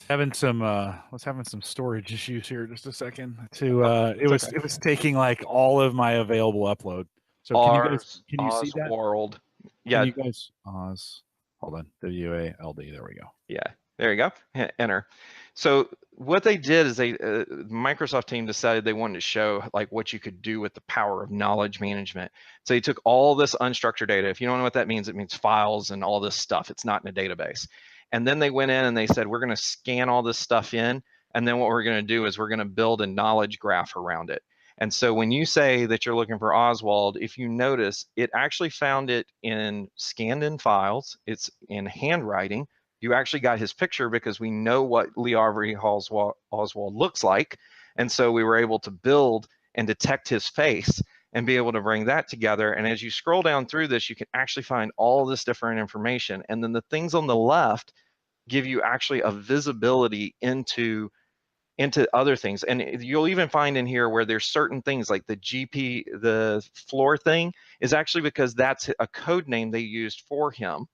Having some having some storage issues here. Just a second. It was taking like all of my available upload. So can you see that? World. Yeah. Can you guys hold on. WALD. There we go. Yeah. There you go. Hit enter. So what they did is Microsoft team decided they wanted to show like what you could do with the power of knowledge management. So they took all this unstructured data. If you don't know what that means, it means files and all this stuff. It's not in a database. And then they went in and they said, we're going to scan all this stuff in. And then what we're going to do is we're going to build a knowledge graph around it. And so when you say that you're looking for Oswald, if you notice, it actually found it in scanned in files. It's in handwriting. You actually got his picture because we know what Lee Harvey Oswald looks like. And so we were able to build and detect his face and be able to bring that together. And as you scroll down through this, you can actually find all this different information. And then the things on the left give you actually a visibility into other things. And you'll even find in here where there's certain things like the floor thing is actually because that's a code name they used for him.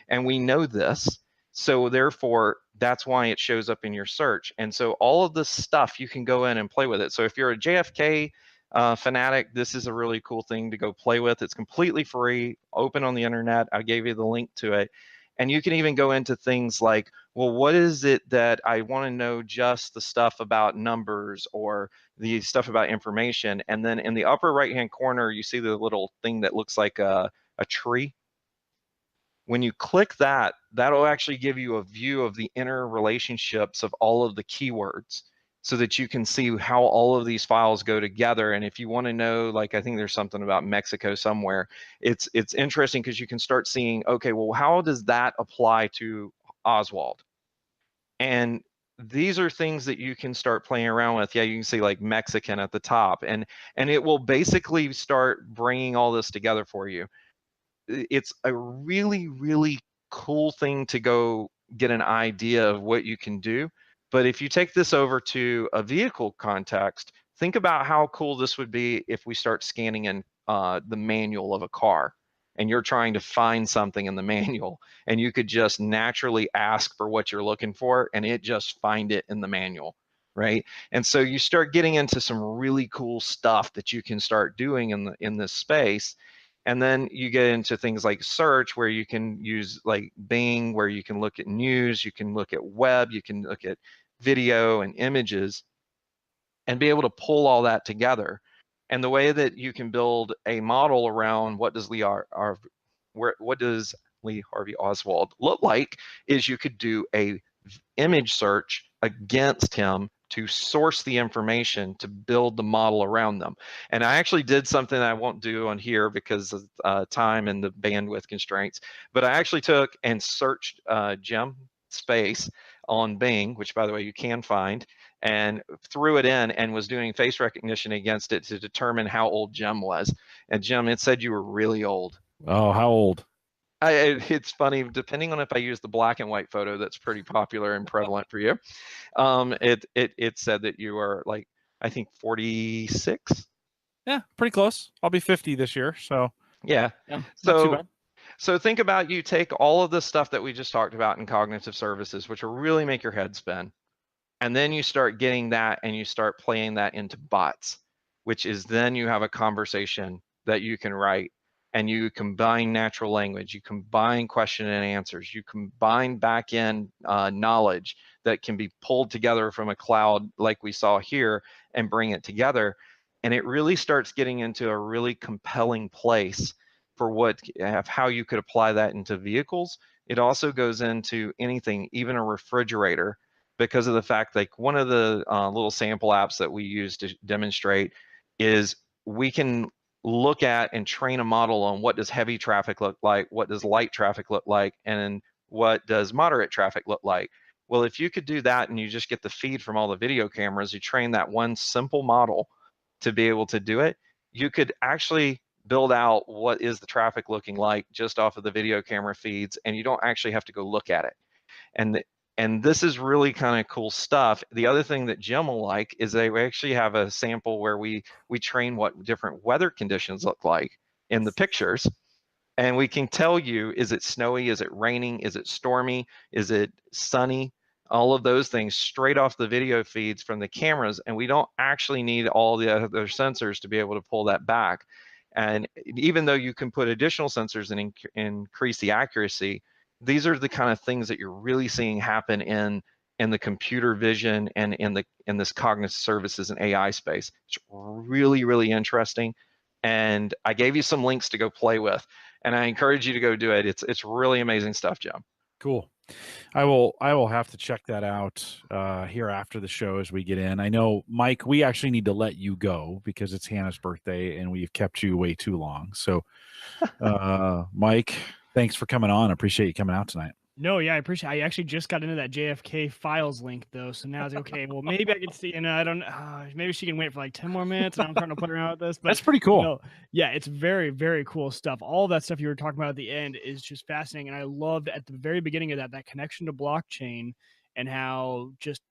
And we know this. So therefore, that's why it shows up in your search. And so all of this stuff, you can go in and play with it. So if you're a JFK fanatic, this is a really cool thing to go play with. It's completely free, open on the internet. I gave you the link to it. And you can even go into things like, well, what is it that I want to know, just the stuff about numbers or the stuff about information. And then in the upper right-hand corner, you see the little thing that looks like a tree. When you click that, that'll actually give you a view of the inner relationships of all of the keywords so that you can see how all of these files go together. And if you want to know, like I think there's something about Mexico somewhere, it's interesting because you can start seeing, okay, well, how does that apply to Oswald? And these are things that you can start playing around with. Yeah, you can see like Mexican at the top, and it will basically start bringing all this together for you. It's a really, really cool thing to go get an idea of what you can do. But if you take this over to a vehicle context, think about how cool this would be if we start scanning in the manual of a car, and you're trying to find something in the manual, and you could just naturally ask for what you're looking for, and it just find it in the manual, right? And so you start getting into some really cool stuff that you can start doing in this space. And then you get into things like search, where you can use like Bing, where you can look at news, you can look at web, you can look at video and images, and be able to pull all that together. And the way that you can build a model around what does Lee Harvey Oswald look like is you could do a image search against him to source the information to build the model around them. And I actually did something I won't do on here because of time and the bandwidth constraints, but I actually took and searched Jim Space on Bing, which by the way you can find, and threw it in and was doing face recognition against it to determine how old Jim was. And Jim, it said you were really old. Oh, how old? It's funny, depending on if I use the black and white photo that's pretty popular and prevalent for you, it said that you are like, I think 46. Yeah, pretty close. I'll be 50 this year, so yeah. So think about, you take all of the stuff that we just talked about in cognitive services, which will really make your head spin, and then you start getting that and you start playing that into bots, which is then you have a conversation that you can write. And you combine natural language, you combine question and answers, you combine back-end knowledge that can be pulled together from a cloud like we saw here and bring it together. And it really starts getting into a really compelling place for how you could apply that into vehicles. It also goes into anything, even a refrigerator, because of the fact, like one of the little sample apps that we use to demonstrate is we can look at and train a model on what does heavy traffic look like, what does light traffic look like, and what does moderate traffic look like. Well, if you could do that and you just get the feed from all the video cameras, you train that one simple model to be able to do it, you could actually build out what is the traffic looking like just off of the video camera feeds, and you don't actually have to go look at it. And this is really kind of cool stuff. The other thing that Jim will like is we actually have a sample where we train what different weather conditions look like in the pictures. And we can tell you, is it snowy? Is it raining? Is it stormy? Is it sunny? All of those things straight off the video feeds from the cameras. And we don't actually need all the other sensors to be able to pull that back. And even though you can put additional sensors and increase the accuracy, these are the kind of things that you're really seeing happen in the computer vision and in this cognitive services and AI space. It's really, really interesting. And I gave you some links to go play with, and I encourage you to go do it. It's really amazing stuff, Jim. Cool. I will have to check that out here after the show as we get in. I know, Mike, we actually need to let you go because it's Hannah's birthday and we've kept you way too long. So, Mike, thanks for coming on. I appreciate you coming out tonight. No, yeah, I actually just got into that JFK files link though, so now it's like, okay. Well, maybe I can see, and I don't. Maybe she can wait for like 10 more minutes, and I'm trying to play around with this. But that's pretty cool. No, yeah, it's very, very cool stuff. All that stuff you were talking about at the end is just fascinating, and I loved at the very beginning of that connection to blockchain and how just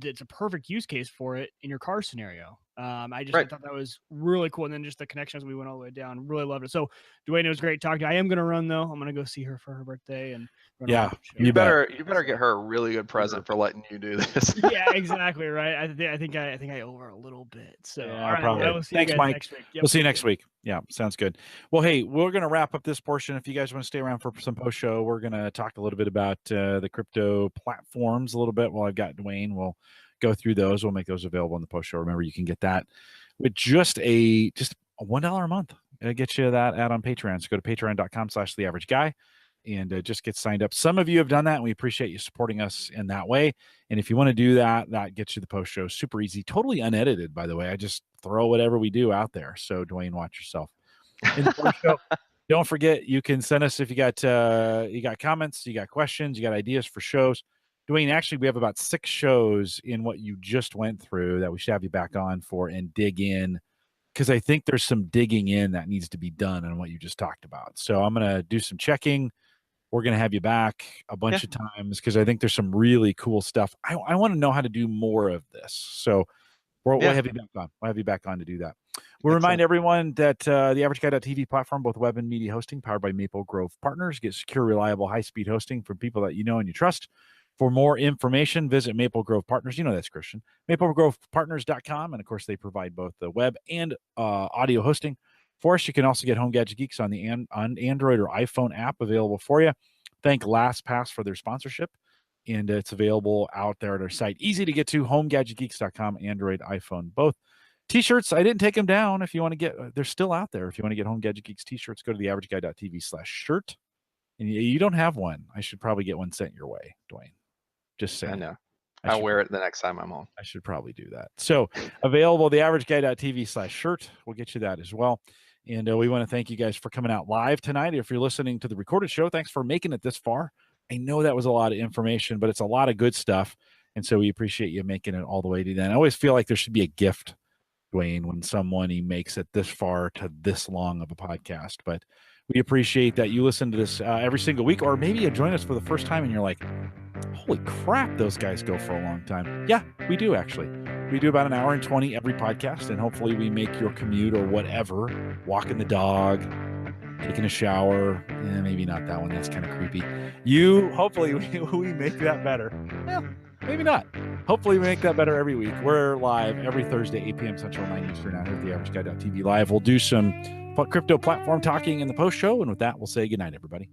it's a perfect use case for it in your car scenario. I thought that was really cool. And then just the connections, we went all the way down. Really loved it. So, Dewain, it was great talking to you. I am going to run though. I'm going to go see her for her birthday. And yeah, you better get her a really good present for letting you do this. Yeah, exactly. Right. I think I owe her a little bit. So, yeah, all right, probably. We'll see Thanks, you guys Mike. next week. Yep. We'll see you next week. Yeah, sounds good. Well, hey, we're going to wrap up this portion. If you guys want to stay around for some post show, we're going to talk a little bit about the crypto platforms a little bit. While I've got Dewain, we'll go through those. We'll make those available in the post show. Remember, you can get that with just a $1 a month. It'll get you that ad on Patreon. So go to patreon.com/theaverageguy and just get signed up. Some of you have done that, and we appreciate you supporting us in that way. And if you want to do that, that gets you the post show super easy, totally unedited, by the way. I just throw whatever we do out there. So Dewain, watch yourself. In the post show, don't forget, you can send us if you got comments, you got questions, you got ideas for shows. Dewain, actually, we have about 6 shows in what you just went through that we should have you back on for and dig in, because I think there's some digging in that needs to be done on what you just talked about. So I'm going to do some checking. We're going to have you back a bunch of times because I think there's some really cool stuff. I want to know how to do more of this. So we'll have you back on. We'll have you back on to do that. We'll remind everyone that the AverageGuy.tv platform, both web and media hosting, powered by Maple Grove Partners, get secure, reliable, high-speed hosting from people that you know and you trust. For more information, visit Maple Grove Partners. You know that's Christian. MapleGrovePartners.com. And, of course, they provide both the web and audio hosting for us. You can also get Home Gadget Geeks on the on Android or iPhone app available for you. Thank LastPass for their sponsorship. And it's available out there at our site. Easy to get to, HomeGadgetGeeks.com, Android, iPhone, both. T-shirts, I didn't take them down. If you want to get, they're still out there. If you want to get Home Gadget Geeks T-shirts, go to theaverageguy.tv/shirt. And you don't have one. I should probably get one sent your way, Dewain. Just saying. I know. I'll wear it the next time I'm home. I should probably do that. So available, theaverageguy.tv/shirt. We'll get you that as well. And we want to thank you guys for coming out live tonight. If you're listening to the recorded show, thanks for making it this far. I know that was a lot of information, but it's a lot of good stuff. And so we appreciate you making it all the way to the end. I always feel like there should be a gift, Dewain, when someone makes it this far to this long of a podcast. But we appreciate that you listen to this every single week, or maybe you join us for the first time and you're like, holy crap, those guys go for a long time. Yeah, we do actually. We do about 1 hour and 20 every podcast, and hopefully we make your commute or whatever, walking the dog, taking a shower, maybe not that one, that's kind of creepy. Hopefully we make that better. Yeah, maybe not. Hopefully we make that better every week. We're live every Thursday, 8 p.m. Central, 9 Eastern, out here at theaverageguy.tv live. We'll do some crypto platform talking in the post show, and with that, we'll say goodnight, everybody.